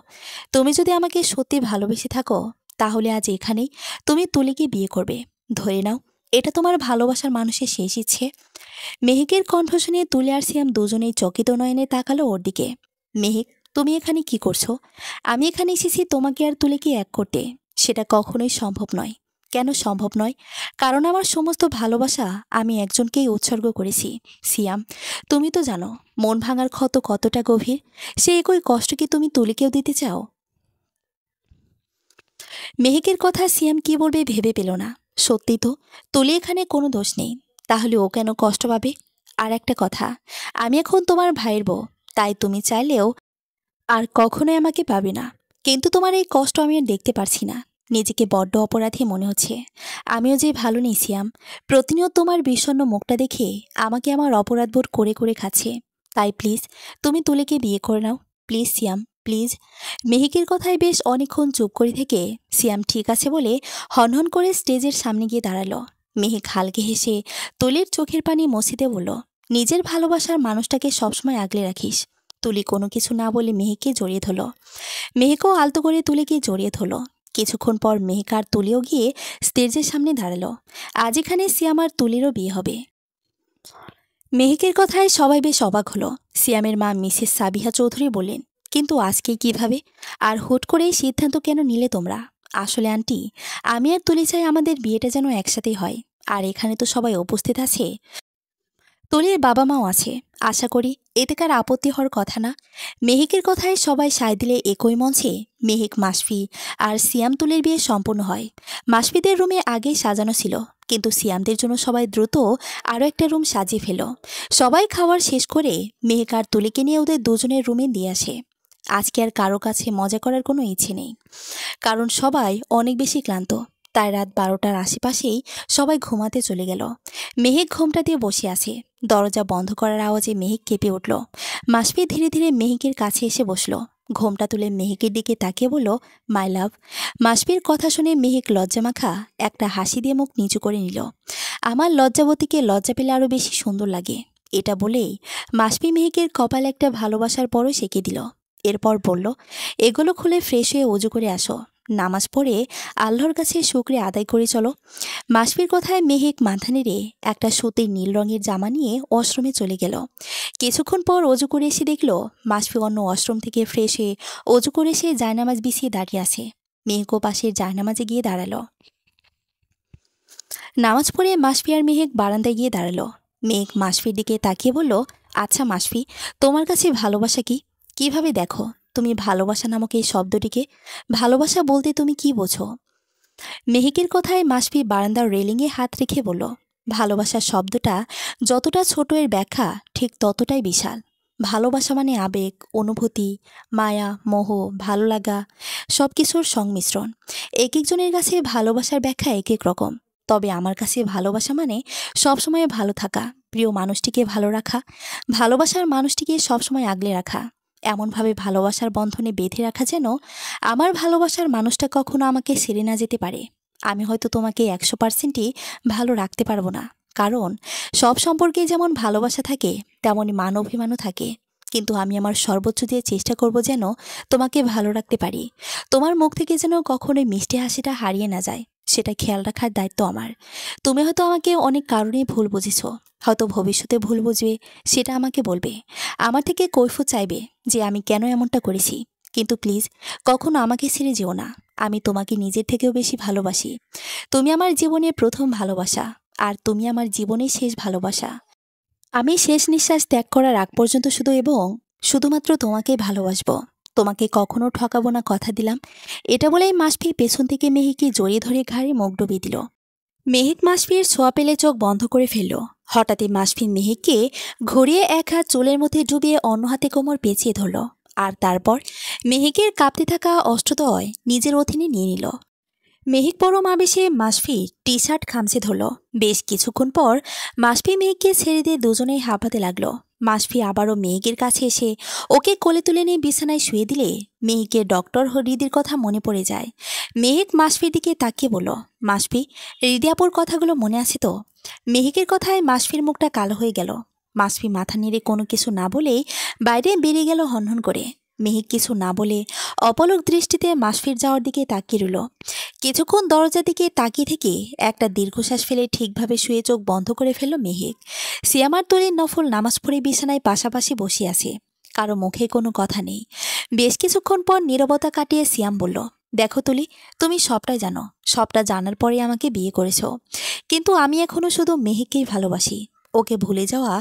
তুমি যদি আমাকে সত্যি ভালোবেসে থাকো, তাহলে আজ এখানেই তুমি তুলিকে বিয়ে করবে। ধরে নাও এটা তোমার ভালোবাসার মানুষের শেষ ইচ্ছে। মেহেকের কণ্ঠ শুনে তুলি আর সিয়াম দুজনেই চকিত নয়নে তাকালো ওর দিকে। মেহেক, তুমি এখানে কি করছো? আমি এখানে এসেছি তোমাকে আর তুলিকে এক করতে। সেটা কখনোই সম্ভব নয়। কেন সম্ভব নয়? কারণ আমার সমস্ত ভালোবাসা আমি একজনকেই উৎসর্গ করেছি। সিয়াম, তুমি তো জানো মন ভাঙার ক্ষত কতটা গভীর। সে একই কষ্ট কি তুমি তুলিকেও দিতে চাও? মেহেকের কথা সিয়াম কি বলবে ভেবে পেল না। সত্যি তো, তুলি এখানে কোনো দোষ নেই। তাহলে ও কেন কষ্ট পাবে? আর একটা কথা, আমি এখন তোমার ভাইয়ের বউ, তাই তুমি চাইলেও আর কখনোই আমাকে পাবে না। কিন্তু তোমার এই কষ্ট আমি আর দেখতে পারছি না। নিজেকে বড্ড অপরাধী মনে হচ্ছে। আমিও যে ভালো নেই সিয়াম। প্রতিনিয়ত তোমার বিষণ্ণ মুখটা দেখে আমাকে আমার অপরাধবোধ করে করে খাচ্ছে। তাই প্লিজ তুমি তুলিকে বিয়ে করে নাও। Please Siam, please. মেহিকের কথায় বেশ অনেকক্ষণ চুপ করে থেকে সিয়াম ঠিক আছে বলে হনহন করে স্টেজের সামনে গিয়ে দাঁড়ালো। মেহিক হালকে হেসে তুলির চোখের পানি মুছিতে বলল, নিজের ভালোবাসার মানুষটাকে সবসময় আগলে রাখিস। তুলি কোনো কিছু না বলে মেহেককে জড়িয়ে ধরল। মেহেকও আলতো করে তুলিকে জড়িয়ে ধরল। কিছুক্ষণ পর মেহেক আর তুলিও গিয়ে স্টেজের সামনে দাঁড়ালো। আজ এখানে সিয়াম আর তুলিরও বিয়ে হবে। মেহেকের কথায় সবাই বেশ অবাক হলো। সিয়ামের মা মিসেস সাবিহা চৌধুরী বললেন, কিন্তু আজকে কিভাবে আর হুট করে এই সিদ্ধান্ত কেন নিলে তোমরা? আসলে আন্টি, আমি আর তুলি চাই আমাদের বিয়েটা যেন একসাথেই হয়। আর এখানে তো সবাই উপস্থিত আছে। তুলির বাবা মাও আছে। আশা করি এতে কার আপত্তি হওয়ার কথা না। মেহেকের কথায় সবাই সায় দিলে একই মঞ্চে মেহেক, মাসফি আর সিয়াম তুলির বিয়ে সম্পূর্ণ হয়। মাসফিদের রুমে আগেই সাজানো ছিল, কিন্তু সিয়ামদের জন্য সবাই দ্রুত আরও একটা রুম সাজিয়ে ফেল। সবাই খাওয়ার শেষ করে মেহেক আর তুলিকে নিয়ে ওদের দুজনের রুমে দিয়ে আসে। আজকে আর কারো কাছে মজা করার কোনো ইচ্ছে নেই, কারণ সবাই অনেক বেশি ক্লান্ত। তাই রাত 12টার আশেপাশেই সবাই ঘুমাতে চলে গেল। মেহেক ঘোমটা দিয়ে বসে আছে। দরজা বন্ধ করার আওয়াজে মেহেক কেঁপে উঠল। মাসফি ধীরে ধীরে মেহেকের কাছে এসে বসল। ঘোমটা তুলে মেহেকের দিকে তাকিয়ে বলল, মাই লাভ। মাসফির কথা শুনে মেহেক লজ্জামাখা একটা হাসি দিয়ে মুখ নিচু করে নিল। আমার লজ্জাবতীকে লজ্জা পেলে আরও বেশি সুন্দর লাগে। এটা বলেই মাসফি মেহেকের কপালে একটা ভালোবাসার পরও সেঁকে দিল। এরপর বলল, এগুলো খুলে ফ্রেশ হয়ে অজু করে আসো। নামাজ পড়ে আল্লাহর কাছে শুকরিয়া আদায় করে চলো। মাসফির কথায় মেহেক মাথা নেড়ে একটা সুতির নীল রঙের জামা নিয়ে ওয়াশরুমে চলে গেল। কিছুক্ষণ পর অজু করে এসে দেখল মাসফি অন্য ওয়াশরুম থেকে ফ্রেশ হয়ে অজু করে এসে জায়নামাজ বিছিয়ে দাঁড়িয়ে আছে। মেহেকও পাশের জায়নামাজে গিয়ে দাঁড়ালো। নামাজ পড়ে মাসফি আর মেহেক বারান্দায় গিয়ে দাঁড়ালো। মেহেক মাসফির দিকে তাকিয়ে বলল, আচ্ছা মাসফি, তোমার কাছে ভালোবাসা কি? কিভাবে দেখো তুমি ভালোবাসা নামক এই শব্দটিকে? ভালোবাসা বলতে তুমি কি বোঝো? মেহেকের কথায় মাসফি বারান্দার রেলিংয়ে হাত রেখে বলল, ভালোবাসা শব্দটা যতটা ছোট এর ব্যাখ্যা ঠিক ততটাই বিশাল। ভালোবাসা মানে আবেগ, অনুভূতি, মায়া, মোহ, ভালো লাগা, সব কিছুর সংমিশ্রণ। এক একজনের কাছে ভালোবাসার ব্যাখ্যা এক এক রকম। তবে আমার কাছে ভালোবাসা মানে সবসময় ভালো থাকা, প্রিয় মানুষটিকে ভালো রাখা, ভালোবাসার মানুষটিকে সবসময় আগলে রাখা। এমনভাবে ভালোবাসার বন্ধনে বেঁধে রাখা যেন আমার ভালোবাসার মানুষটা কখনো আমাকে ছেড়ে না যেতে পারে। আমি হয়তো তোমাকে 100%ই ভালো রাখতে পারবো না, কারণ সব সম্পর্কে যেমন ভালোবাসা থাকে তেমনই মান অভিমানও থাকে। কিন্তু আমি আমার সর্বোচ্চ দিয়ে চেষ্টা করব যেন তোমাকে ভালো রাখতে পারি। তোমার মুখ থেকে যেন কখনোই মিষ্টি হাসিটা হারিয়ে না যায়, সেটা খেয়াল রাখার দায়িত্ব আমার। তুমি হয়তো আমাকে অনেক কারণেই ভুল বুঝেছো, হয়তো ভবিষ্যতে ভুল বুঝবে, সেটা আমাকে বলবে। আমার থেকে কৈফিয়ত চাইবে যে আমি কেন এমনটা করেছি। কিন্তু প্লিজ কখনো আমাকে ছেড়ে যেও না। আমি তোমাকে নিজের থেকেও বেশি ভালোবাসি। তুমি আমার জীবনের প্রথম ভালোবাসা, আর তুমি আমার জীবনের শেষ ভালোবাসা। আমি শেষ নিঃশ্বাস ত্যাগ করার আগ পর্যন্ত শুধুমাত্র তোমাকেই ভালোবাসবো। তোমাকে কখনো ঠকাবো না, কথা দিলাম। এটা বলেই মাসফি পেছন থেকে মেহিকে জড়িয়ে ধরে ঘাড়ে মুখ ডুবিয়ে দিল। মেহিক মাসফির ছোঁয়া পেলে চোখ বন্ধ করে ফেলল। হঠাৎই মাসফি মেহিককে ঘুরিয়ে এক হাত চুলের মধ্যে ডুবিয়ে অন্য হাতে কোমর পেঁচিয়ে ধরল, আর তারপর মেহিকের কাঁপতে থাকা অষ্টদয় নিজের অধীনে নিয়ে নিল। মেহিক পরম আবেশে মাসফি টি শার্ট খামচে ধরল। বেশ কিছুক্ষণ পর মাসফি মেহিককে ছেড়ে দিয়ে দুজনেই হাঁপাতে লাগলো। মাসফি আবারও মেহিকের কাছে এসে ওকে কোলে তুলে নিয়ে বিছানায় শুয়ে দিলে মেহিকের ডক্টর হৃদির কথা মনে পড়ে যায়। মেহিক মাসফির দিকে তাকিয়ে বলল, মাসফি, হৃদিয়াপুর কথাগুলো মনে আছে তো? মেহিকের কথায় মাসফির মুখটা কালো হয়ে গেল। মাসফি মাথা নেড়ে কোনো কিছু না বলেই বাইরে বেরিয়ে গেল হনহন করে। মেহিক কিছু না বলে অপলক দৃষ্টিতে মাসফির যাওয়ার দিকে তাকিয়ে রইল। কিছুক্ষণ দরজার দিকে তাকিয়ে থেকে একটা দীর্ঘশ্বাস ফেলে ঠিকভাবে শুয়ে চোখ বন্ধ করে ফেলল মেহিক। সিয়ামার তলির নফল নামাজ পড়ে বিছানায় পাশাপাশি বসে আছে, কারো মুখে কোনো কথা নেই। বেশ কিছুক্ষণ পর নীরবতা কাটিয়ে সিয়াম বলল, দেখো তুলি, তুমি সবটাই জানো, সবটা জানার পরে আমাকে বিয়ে করেছো। কিন্তু আমি এখনো শুধু মেহিককেই ভালোবাসি। ওকে ভুলে যাওয়া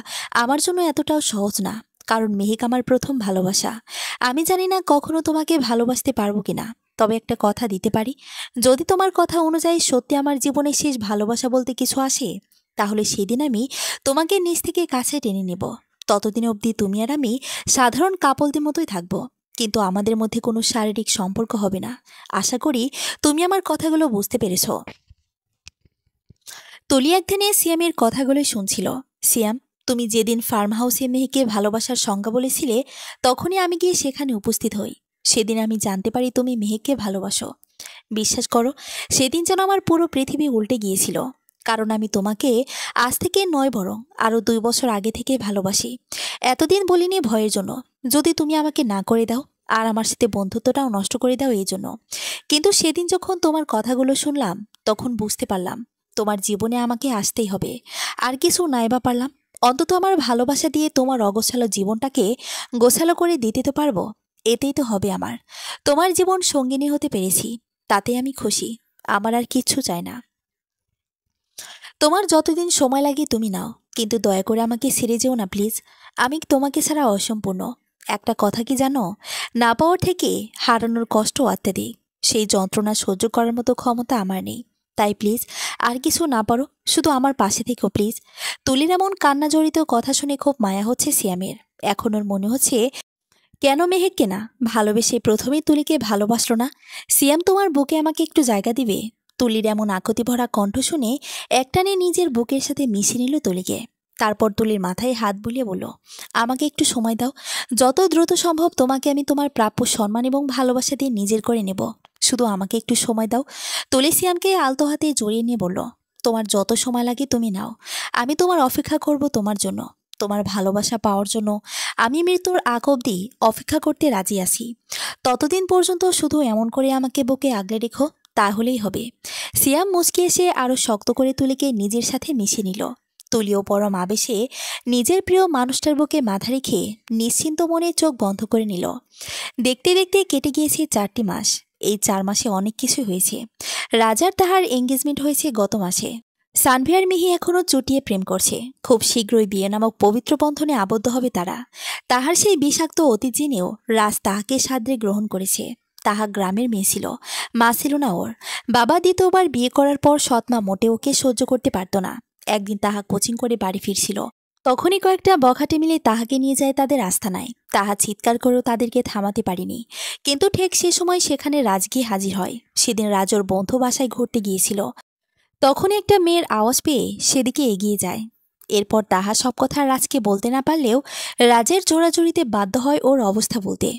আমার জন্য এতটাও সহজ না, কারণ মেহিক আমার প্রথম ভালোবাসা। আমি জানি না কখনো তোমাকে ভালোবাসতে পারবো কিনা, তবে একটা কথা দিতে পারি, যদি তোমার কথা অনুযায়ী সত্যি আমার জীবনে শেষ ভালোবাসা বলতে কিছু আসে, তাহলে সেদিন আমি তোমাকে নিজ থেকে কাছে টেনে নেব। ততদিন অবধি তুমি আর আমি সাধারণ কাপলদের মতোই থাকবো, কিন্তু আমাদের মধ্যে কোনো শারীরিক সম্পর্ক হবে না। আশা করি তুমি আমার কথাগুলো বুঝতে পেরেছো। তুলি এক ধ্যানে সিয়ামের কথাগুলোই শুনছিল। সিয়াম, তুমি যেদিন ফার্ম হাউসে মেহেকে ভালোবাসার সংজ্ঞা বলেছিলে, তখনই আমি গিয়ে সেখানে উপস্থিত হই। সেদিন আমি জানতে পারি তুমি মেহেককে ভালোবাসো। বিশ্বাস করো, সেদিন যেন আমার পুরো পৃথিবী উল্টে গিয়েছিল। কারণ আমি তোমাকে আজ থেকে নয়, বরং আরও 2 বছর আগে থেকে ভালোবাসি। এতদিন বলিনি ভয়ের জন্য, যদি তুমি আমাকে না করে দাও আর আমার সাথে বন্ধুত্বটাও নষ্ট করে দাও এই জন্য। কিন্তু সেদিন যখন তোমার কথাগুলো শুনলাম, তখন বুঝতে পারলাম তোমার জীবনে আমাকে আসতেই হবে। আর কিছু নাই বা পারলাম, অন্তত আমার ভালোবাসা দিয়ে তোমার অগোছালো জীবনটাকে গোছালো করে দিতে তো পারবো। এতেই তো হবে আমার। তোমার জীবন সঙ্গিনী হতে পেরেছি, তাতে আমি খুশি। আমার আর কিচ্ছু চাই না। তোমার যতদিন সময় লাগে তুমি নাও, কিন্তু দয়া করে আমাকে ছেড়ে যেও না প্লিজ। আমি তোমাকে ছাড়া অসম্পূর্ণ। একটা কথা কি জানো, না পাওয়ার থেকে হারানোর কষ্ট অত্যাধিক। সেই যন্ত্রণা সহ্য করার মতো ক্ষমতা আমার নেই। তাই প্লিজ, আর কিছু না পারো, শুধু আমার পাশে থেকো প্লিজ। তুলির এমন কান্না জড়িত কথা শুনে খুব মায়া হচ্ছে সিয়ামের। এখন ওর মনে হচ্ছে, কেন মেহেককে না ভালোবেসে প্রথমেই তুলিকে ভালোবাসলো না? সিয়াম, তোমার বুকে আমাকে একটু জায়গা দিবে? তুলির এমন আকুতি ভরা কণ্ঠ শুনে একটানে নিজের বুকের সাথে মিশে নিল তুলিকে। তারপর তুলির মাথায় হাত বুলিয়ে বলল, আমাকে একটু সময় দাও। যত দ্রুত সম্ভব তোমাকে আমি তোমার প্রাপ্য সম্মান এবং ভালোবাসা দিয়ে নিজের করে নেব। শুধু আমাকে একটু সময় দাও। তুলি সিয়ামকে আলতো হাতে জড়িয়ে নিয়ে বলল, তোমার যত সময় লাগে তুমি নাও। আমি তোমার অপেক্ষা করব তোমার জন্য, তোমার ভালোবাসা পাওয়ার জন্য। আমি মৃত্যুর আগ অবধি অপেক্ষা করতে রাজি আছি। ততদিন পর্যন্ত শুধু এমন করে আমাকে বুকে আগলে রেখো, তাহলেই হবে। সিয়াম মুচকি এসে আরো শক্ত করে তুলিকে নিজের সাথে মিশিয়ে নিল। তুলিও পরম আবেশে নিজের প্রিয় মানুষটার বুকে মাথা রেখে নিশ্চিন্ত মনে চোখ বন্ধ করে নিল। দেখতে দেখতে কেটে গিয়েছে 4টি মাস। এই 4 মাসে অনেক কিছু হয়েছে। রাজার তাহার এঙ্গেজমেন্ট হয়েছে গত মাসে। সানভি আর মিহি এখনও চুটিয়ে প্রেম করছে। খুব শীঘ্রই বিয়ে নামক পবিত্র বন্ধনে আবদ্ধ হবে তারা। তাহার সেই বিষাক্ত অতীত জেনেও রাজ তাহাকে সাদরে গ্রহণ করেছে। তাহা গ্রামের মেয়ে ছিল, মা ছিল না ওর। বাবা দ্বিতীয়বার বিয়ে করার পর সৎমা মোটে ওকে সহ্য করতে পারত না। একদিন তাহা কোচিং করে বাড়ি ফিরছিল, তখনই কয়েকটা বখাটে মিলে তাহাকে নিয়ে যায় তাদের আস্তানায়। তাহা চিৎকার করেও তাদেরকে থামাতে পারেনি। কিন্তু ঠিক সে সময় সেখানে রাজ গিয়ে হাজির হয়। সেদিন রাজ ওর বন্ধু বাসায় ঘুরতে গিয়েছিল। তখনই একটা মেয়ের আওয়াজ পেয়ে সেদিকে এগিয়ে যায়। এরপর তাহা সব কথা রাজকে বলতে না পারলেও রাজের জোড়াজুড়িতে বাধ্য হয় ওর অবস্থা বলতে।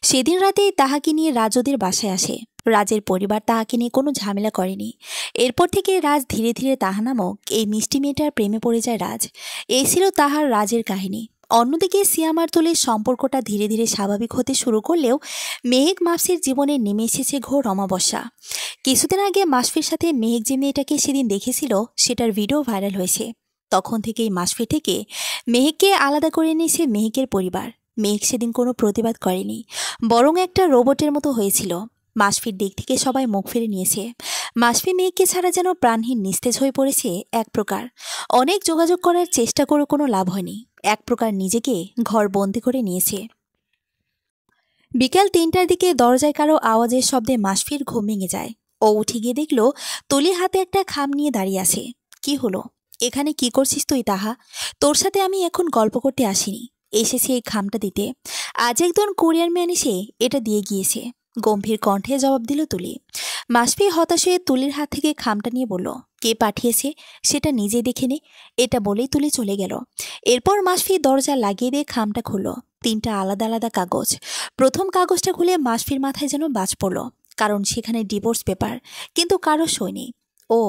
সেদিন রাতেই তাহাকে নিয়ে রাজ ওদের বাসায় আসে। রাজের পরিবার তাহাকে নিয়ে কোনো ঝামেলা করেনি। এরপর থেকে রাজ ধীরে ধীরে তাহা নামক এই মিষ্টি মেয়েটার প্রেমে পড়ে যায় রাজ। এই ছিল তাহার রাজের কাহিনী। অন্যদিকে সিয়াম আর তুলির সম্পর্কটা ধীরে ধীরে স্বাভাবিক হতে শুরু করলেও মেহেক মাসফির জীবনে নেমে এসেছে ঘোর অমাবস্যা। কিছুদিন আগে মাসফির সাথে মেহেক যে মেয়েটাকে সেদিন দেখেছিল সেটার ভিডিও ভাইরাল হয়েছে। তখন থেকেই মাসফি থেকে মেহেককে আলাদা করে নিয়েছে মেহেকের পরিবার। মেহেক সেদিন কোনো প্রতিবাদ করেনি, বরং একটা রোবটের মতো হয়েছিল। মাসফির দিক থেকে সবাই মুখ ফিরে নিয়েছে। মাসফি মেহেককে ছাড়া যেন প্রাণহীন নিস্তেজ হয়ে পড়েছে এক প্রকার। অনেক যোগাযোগ করার চেষ্টা করে কোনো লাভ হয়নি, এক প্রকার নিজেকে ঘর বন্দি করে নিয়েছে। বিকাল ৩টার দিকে দরজায় কারো আওয়াজের শব্দে মাসফির ঘুম ভেঙে যায়। ও উঠে গিয়ে দেখল তুলি হাতে একটা খাম নিয়ে দাঁড়িয়ে আছে। কি হলো? এখানে কি করছিস তুই তাহা? তোর সাথে আমি এখন গল্প করতে আসিনি, এসেছি এই খামটা দিতে। আজ একজন কোরিয়ার ম্যান এসে এটা দিয়ে গিয়েছে, গম্ভীর কণ্ঠে জবাব দিল তুলি। মাসফি হতাশ হয়ে তুলির হাত থেকে খামটা নিয়ে বলল, কে পাঠিয়েছে সেটা নিজে দেখে নে। এটা বলেই তুলি চলে গেল। এরপর মাসফি দরজা লাগিয়ে দিয়ে খামটা খুলল। ৩টা আলাদা আলাদা কাগজ। প্রথম কাগজটা খুলে মাসফির মাথায় যেন বাজ পড়ল, কারণ সেখানে ডিভোর্স পেপার, কিন্তু কারো সই নেই। ও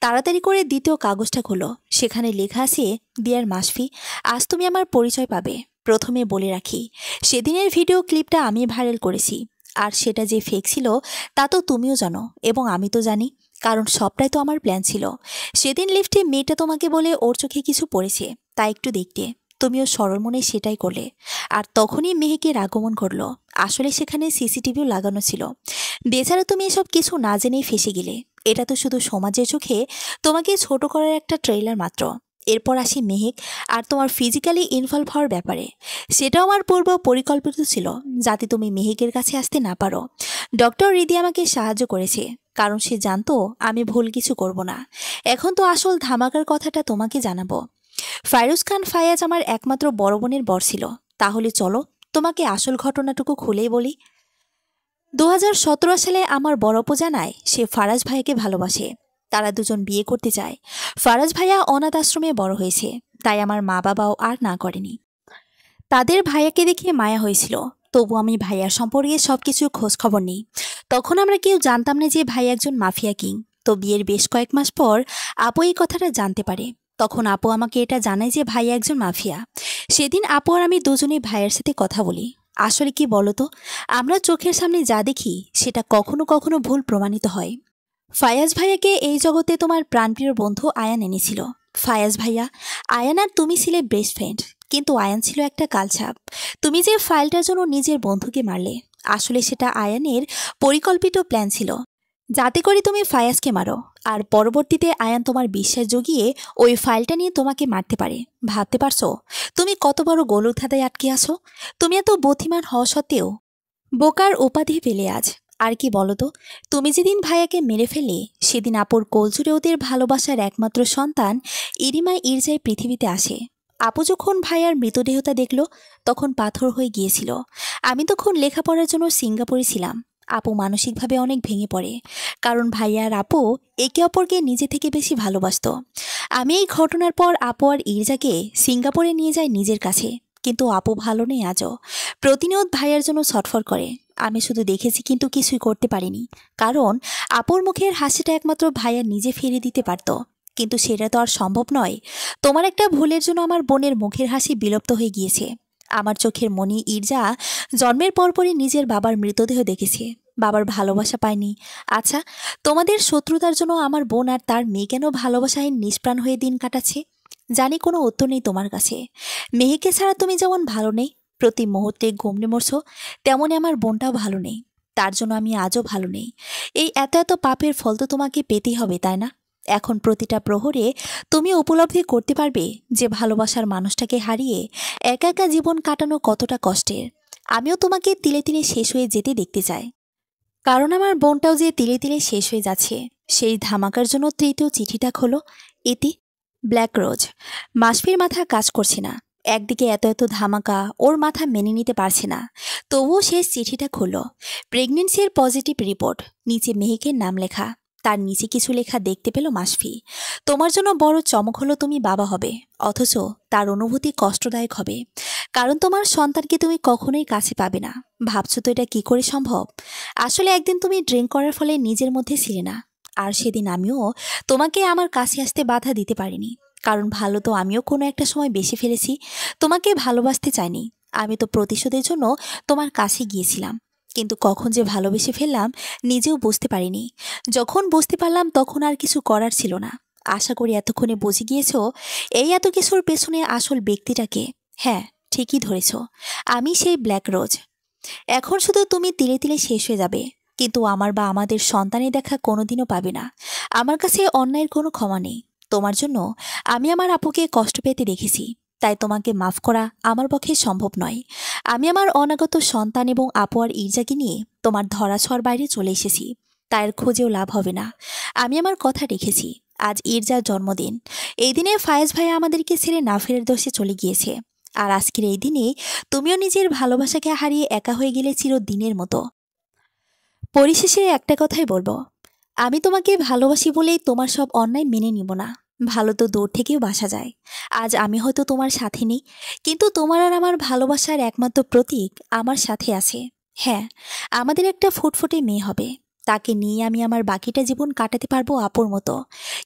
তাড়াতাড়ি করে দ্বিতীয় কাগজটা খুলো। সেখানে লেখা আছে, ডিয়ার মাসফি, আজ তুমি আমার পরিচয় পাবে। প্রথমে বলে রাখি, সেদিনের ভিডিও ক্লিপটা আমি ভাইরাল করেছি, আর সেটা যে ফেক ছিল তা তো তুমিও জানো এবং আমি তো জানি, কারণ সবটাই তো আমার প্ল্যান ছিল। সেদিন লিফটে মেয়েটা তোমাকে বলে ওর চোখে কিছু পড়েছে, তাই একটু দেখতে, তুমিও সরল মনে সেটাই করলে। আর তখনই মেহেকের আগমন ঘটল। আসলে সেখানে সিসিটিভিও লাগানো ছিল। বেচারা তুমি এসব কিছু না জেনেই ফেসে গেলে। এটা তো শুধু সমাজের চোখে তোমাকে ছোট করার একটা ট্রেলার মাত্র। এরপর আসি মেহেক আর তোমার ফিজিক্যালি ইনভলভ হওয়ার ব্যাপারে। সেটাও আমার পূর্ব পরিকল্পিত ছিল, যাতে তুমি মেহেকের কাছে আসতে না পারো। ডক্টর রিদি আমাকে সাহায্য করেছে, কারণ সে জানতো আমি ভুল কিছু করব না। এখন তো আসল ধামাকার কথাটা তোমাকে জানাবো। ফাইরুজ খান ফায়াজ আমার একমাত্র বড় বোনের বর ছিল। তাহলে চলো তোমাকে আসল ঘটনাটুকু খুলেই বলি। ২০১৭ সালে আমার বড় আপু জানায় সে ফারাজ ভাইয়াকে ভালোবাসে। তারা দুজন বিয়ে করতে চায়। ফারাজ ভাইয়া অনাথ আশ্রমে বড় হয়েছে, তাই আমার মা বাবাও আর না করেনি। তাদের ভাইয়াকে দেখে মায়া হয়েছিল, তবু আমি ভাইয়ার সম্পর্কে সবকিছু খোঁজ খবর নিই। তখন আমরা কেউ জানতাম না যে ভাই একজন মাফিয়া কিং। তো বিয়ের বেশ কয়েক মাস পর আপু এই কথাটা জানতে পারে। তখন আপু আমাকে এটা জানায় যে ভাইয়া একজন মাফিয়া। সেদিন আপু আর আমি দুজনেই ভাইয়ের সাথে কথা বলি। আসলে কি বলতো, আমরা চোখের সামনে যা দেখি সেটা কখনো কখনো ভুল প্রমাণিত হয়। ফায়াজ ভাইয়াকে এই জগতে তোমার প্রাণপ্রিয় বন্ধু আয়ান এনেছিল। ফায়াজ ভাইয়া, আয়ান আর তুমি ছিলে বেস্ট ফ্রেন্ড, কিন্তু আয়ান ছিল একটা কালছাপ। তুমি যে ফাইলটার জন্য নিজের বন্ধুকে মারলে, আসলে সেটা আয়ানের পরিকল্পিত প্ল্যান ছিল, যাতে করে তুমি ফায়াজকে মারো। আর পরবর্তীতে আয়ান তোমার বিশ্বাস জগিয়ে ওই ফাইলটা নিয়ে তোমাকে মারতে পারে। ভাবতে পারছো তুমি কত বড় গলুর ধাঁধায় আটকে আছো? তুমি এত বুদ্ধিমান হওয়া সত্ত্বেও বোকার উপাধি পেলে আজ। আর কি বলো তো, তুমি যেদিন ভাইয়াকে মেরে ফেলে সেদিন আপুর কোলজুড়ে ওদের ভালোবাসার একমাত্র সন্তান ইরিমা ইরজাই পৃথিবীতে আসে। আপু যখন ভাইয়ার মৃতদেহটা দেখল তখন পাথর হয়ে গিয়েছিল। আমি তখন লেখাপড়ার জন্য সিঙ্গাপুরে ছিলাম। আপু মানসিকভাবে অনেক ভেঙে পড়ে, কারণ ভাইয়া আর আপু একে অপরকে নিজে থেকে বেশি ভালোবাসত। আমি এই ঘটনার পর আপু আর ইরজাকে সিঙ্গাপুরে নিয়ে যাই নিজের কাছে, কিন্তু আপু ভালো নেই আজও। প্রতিনিয়ত ভাইয়ার জন্য ছটফট করে। আমি শুধু দেখেছি, কিন্তু কিছুই করতে পারিনি, কারণ আপুর মুখের হাসিটা একমাত্র ভাইয়া নিজে ফিরিয়ে দিতে পারত। কিন্তু সেটা তো আর সম্ভব নয়। তোমার একটা ভুলের জন্য আমার বোনের মুখের হাসি বিলুপ্ত হয়ে গিয়েছে। আমার চোখের মনি ইরজা জন্মের পরপরই নিজের বাবার মৃতদেহ দেখেছে, বাবার ভালোবাসা পায়নি। আচ্ছা, তোমাদের শত্রুতার জন্য আমার বোন আর তার মেয়ে কেন ভালোবাসাহীন নিষ্প্রাণ হয়ে দিন কাটাচ্ছে? জানি কোনো উত্তর নেই তোমার কাছে। মেহেকে ছাড়া তুমি যেমন ভালো নেই, প্রতি মুহূর্তে ঘুমনে মরছো, তেমনই আমার বোনটাও ভালো নেই। তার জন্য আমি আজও ভালো নেই। এই এত এত পাপের ফল তো তোমাকে পেতেই হবে, তাই না? এখন প্রতিটা প্রহরে তুমি উপলব্ধি করতে পারবে যে ভালোবাসার মানুষটাকে হারিয়ে একা একা জীবন কাটানো কতটা কষ্টের। আমিও তোমাকে তিলে তিলে শেষ হয়ে যেতে দেখতে চাই, কারণ আমার বোনটাও যে তিলে তিলে শেষ হয়ে যাচ্ছে। সেই ধামাকার জন্য তৃতীয় চিঠিটা খোলো। ইতি, ব্ল্যাক রোজ। মাসফির মাথা কাজ করছে না। একদিকে এত এত ধামাকা, ওর মাথা মেনে নিতে পারছে না। তবুও শেষ চিঠিটা খুলল। প্রেগনেন্সির পজিটিভ রিপোর্ট, নিচে মেহেকের নাম লেখা। তার নিচে কিছু লেখা দেখতে পেল মাসফি। তোমার জন্য বড় চমক হলো তুমি বাবা হবে, অথচ তার অনুভূতি কষ্টদায়ক হবে, কারণ তোমার সন্তানকে তুমি কখনোই কাছে পাবে না। ভাবছো তো এটা কি করে সম্ভব? আসলে একদিন তুমি ড্রিঙ্ক করার ফলে নিজের মধ্যে ছিলে না, আর সেদিন আমিও তোমাকে আমার কাছে আসতে বাধা দিতে পারিনি, কারণ ভালো তো আমিও কোনো একটা সময় বেশি ফেলেছি। তোমাকে ভালোবাসতে চাইনি, আমি তো প্রতিশোধের জন্য তোমার কাছে গিয়েছিলাম, কিন্তু কখন যে ভালোবেসে ফেললাম নিজেও বুঝতে পারিনি। যখন বুঝতে পারলাম তখন আর কিছু করার ছিল না। আশা করি এতক্ষণে বুঝে গিয়েছো এই এত কিছুর পেছনে আসল ব্যক্তিটাকে। হ্যাঁ, ঠিকই ধরেছ, আমি সেই ব্ল্যাক রোজ। এখন শুধু তুমি তিলে তিলে শেষ হয়ে যাবে, কিন্তু আমার বা আমাদের সন্তানের দেখা কোনোদিনও পাবে না। আমার কাছে অন্যায়ের কোনো ক্ষমা নেই। তোমার জন্য আমি আমার আপুকে কষ্ট পেতে দেখেছি, তাই তোমাকে মাফ করা আমার পক্ষে সম্ভব নয়। আমি আমার অনাগত সন্তান এবং আপু আর ইরজাকে নিয়ে তোমার ধরাছোঁয়ার বাইরে চলে এসেছি, তাই এর খোঁজেও লাভ হবে না। আমি আমার কথা রেখেছি। আজ ইরজার জন্মদিন। এই দিনে ফায়েজ ভাইয়া আমাদেরকে ছেড়ে না ফেরার দোষে চলে গিয়েছে, আর আজকের এই দিনে তুমিও নিজের ভালোবাসাকে হারিয়ে একা হয়ে গেলে চিরদিনের মতো। পরিশেষে একটা কথাই বলবো, আমি তোমাকে ভালোবাসি বলেই তোমার সব অন্যায় মেনে নিব না। ভালো তো দূর থেকেও বাসা যায়। আজ আমি হয়তো তোমার সাথে নেই, কিন্তু তোমার আর আমার ভালোবাসার একমাত্র প্রতীক আমার সাথে আছে। হ্যাঁ, আমাদের একটা ফুটফুটে মেয়ে হবে, তাকে নিয়ে আমি আমার বাকিটা জীবন কাটাতে পারবো আপুর মতো।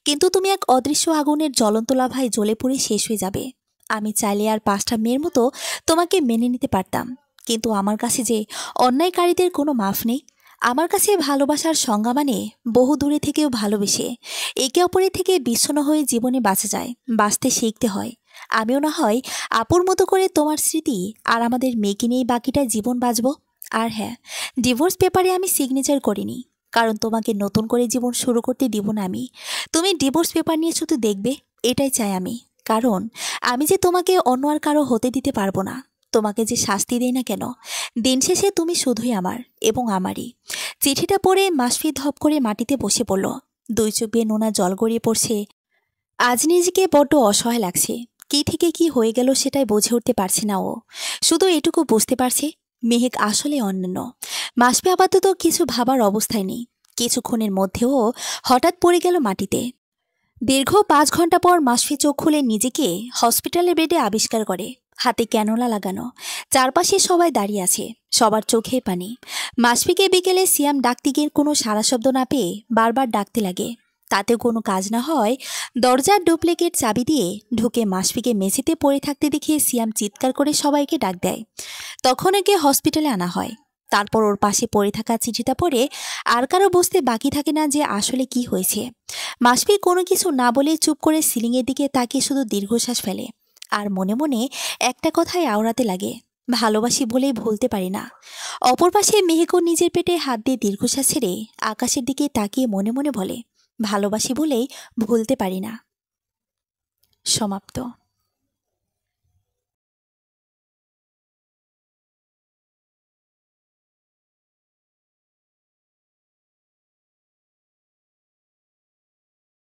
কিন্তু তুমি এক অদৃশ্য আগুনের জ্বলন্ত লাভায় জ্বলে পুড়ে শেষ হয়ে যাবে। আমি চাইলে আর 5টা মেয়ের মতো তোমাকে মেনে নিতে পারতাম, কিন্তু আমার কাছে যে অন্যায়কারীদের কোনো মাফ নেই। আমার কাছে ভালোবাসার সংজ্ঞা মানে বহু দূরে থেকেও ভালোবেসে একে অপরের থেকে বিচ্ছিন্ন হয়ে জীবনে বাঁচা যায়, বাঁচতে শিখতে হয়। আমিও না হয় আপুর মতো করে তোমার স্মৃতি আর আমাদের মেয়েকে নিয়ে বাকিটা জীবন বাঁচব। আর হ্যাঁ, ডিভোর্স পেপারে আমি সিগনেচার করিনি, কারণ তোমাকে নতুন করে জীবন শুরু করতে দিব না আমি। তুমি ডিভোর্স পেপার নিয়ে শুধু দেখবে, এটাই চাই আমি। কারণ আমি যে তোমাকে অন্য আর কারো হতে দিতে পারবো না। তোমাকে যে শাস্তি দেই না কেন, দিন শেষে তুমি শুধুই আমার এবং আমারই। চিঠিটা পড়ে মাসফি ধপ করে মাটিতে বসে পড়ল। 2 চোখ বেয়ে নোনা জল গড়িয়ে পড়ছে। আজ নিজেকে বড্ড অসহায় লাগছে। কি থেকে কি হয়ে গেল সেটাই বুঝে উঠতে পারছে না ও। শুধু এটুকু বুঝতে পারছে মেহেক আসলে অন্যান্য। মাসফি আপাতত কিছু ভাবার অবস্থায় নেই। কিছুক্ষণের মধ্যেও হঠাৎ পড়ে গেল মাটিতে। দীর্ঘ 5 ঘন্টা পর মাসফি চোখ খুলে নিজেকে হসপিটালের বেডে আবিষ্কার করে। হাতে ক্যানোলা লাগানো, চারপাশে সবাই দাঁড়িয়ে আছে, সবার চোখে পানি। মাসফিকে বিকেলে সিয়াম ডাকতে গিয়ে কোনো সাড়া শব্দ না পেয়ে বারবার ডাকতে লাগে। তাতে কোনো কাজ না হয় দরজার ডুপ্লিকেট চাবি দিয়ে ঢুকে মাসফিকে মেঝেতে পড়ে থাকতে দেখে সিয়াম চিৎকার করে সবাইকে ডাক দেয়। তখন একে হসপিটালে আনা হয়। তারপর ওর পাশে পড়ে থাকা চিঠিটা পড়ে আর কারো বুঝতে বাকি থাকে না যে আসলে কি হয়েছে। মাসফি কোনো কিছু না বলে চুপ করে সিলিংয়ের দিকে তাকিয়ে শুধু দীর্ঘশ্বাস ফেলে, আর মনে মনে একটা কথাই আওড়াতে লাগে, ভালোবাসি বলেই ভুলতে পারি না। অপর পাশে মেহেকও নিজের পেটে হাত দিয়ে দীর্ঘশ্বাস ছেড়ে আকাশের দিকে তাকিয়ে মনে মনে বলে, ভালোবাসি বলেই ভুলতে পারি না। সমাপ্ত।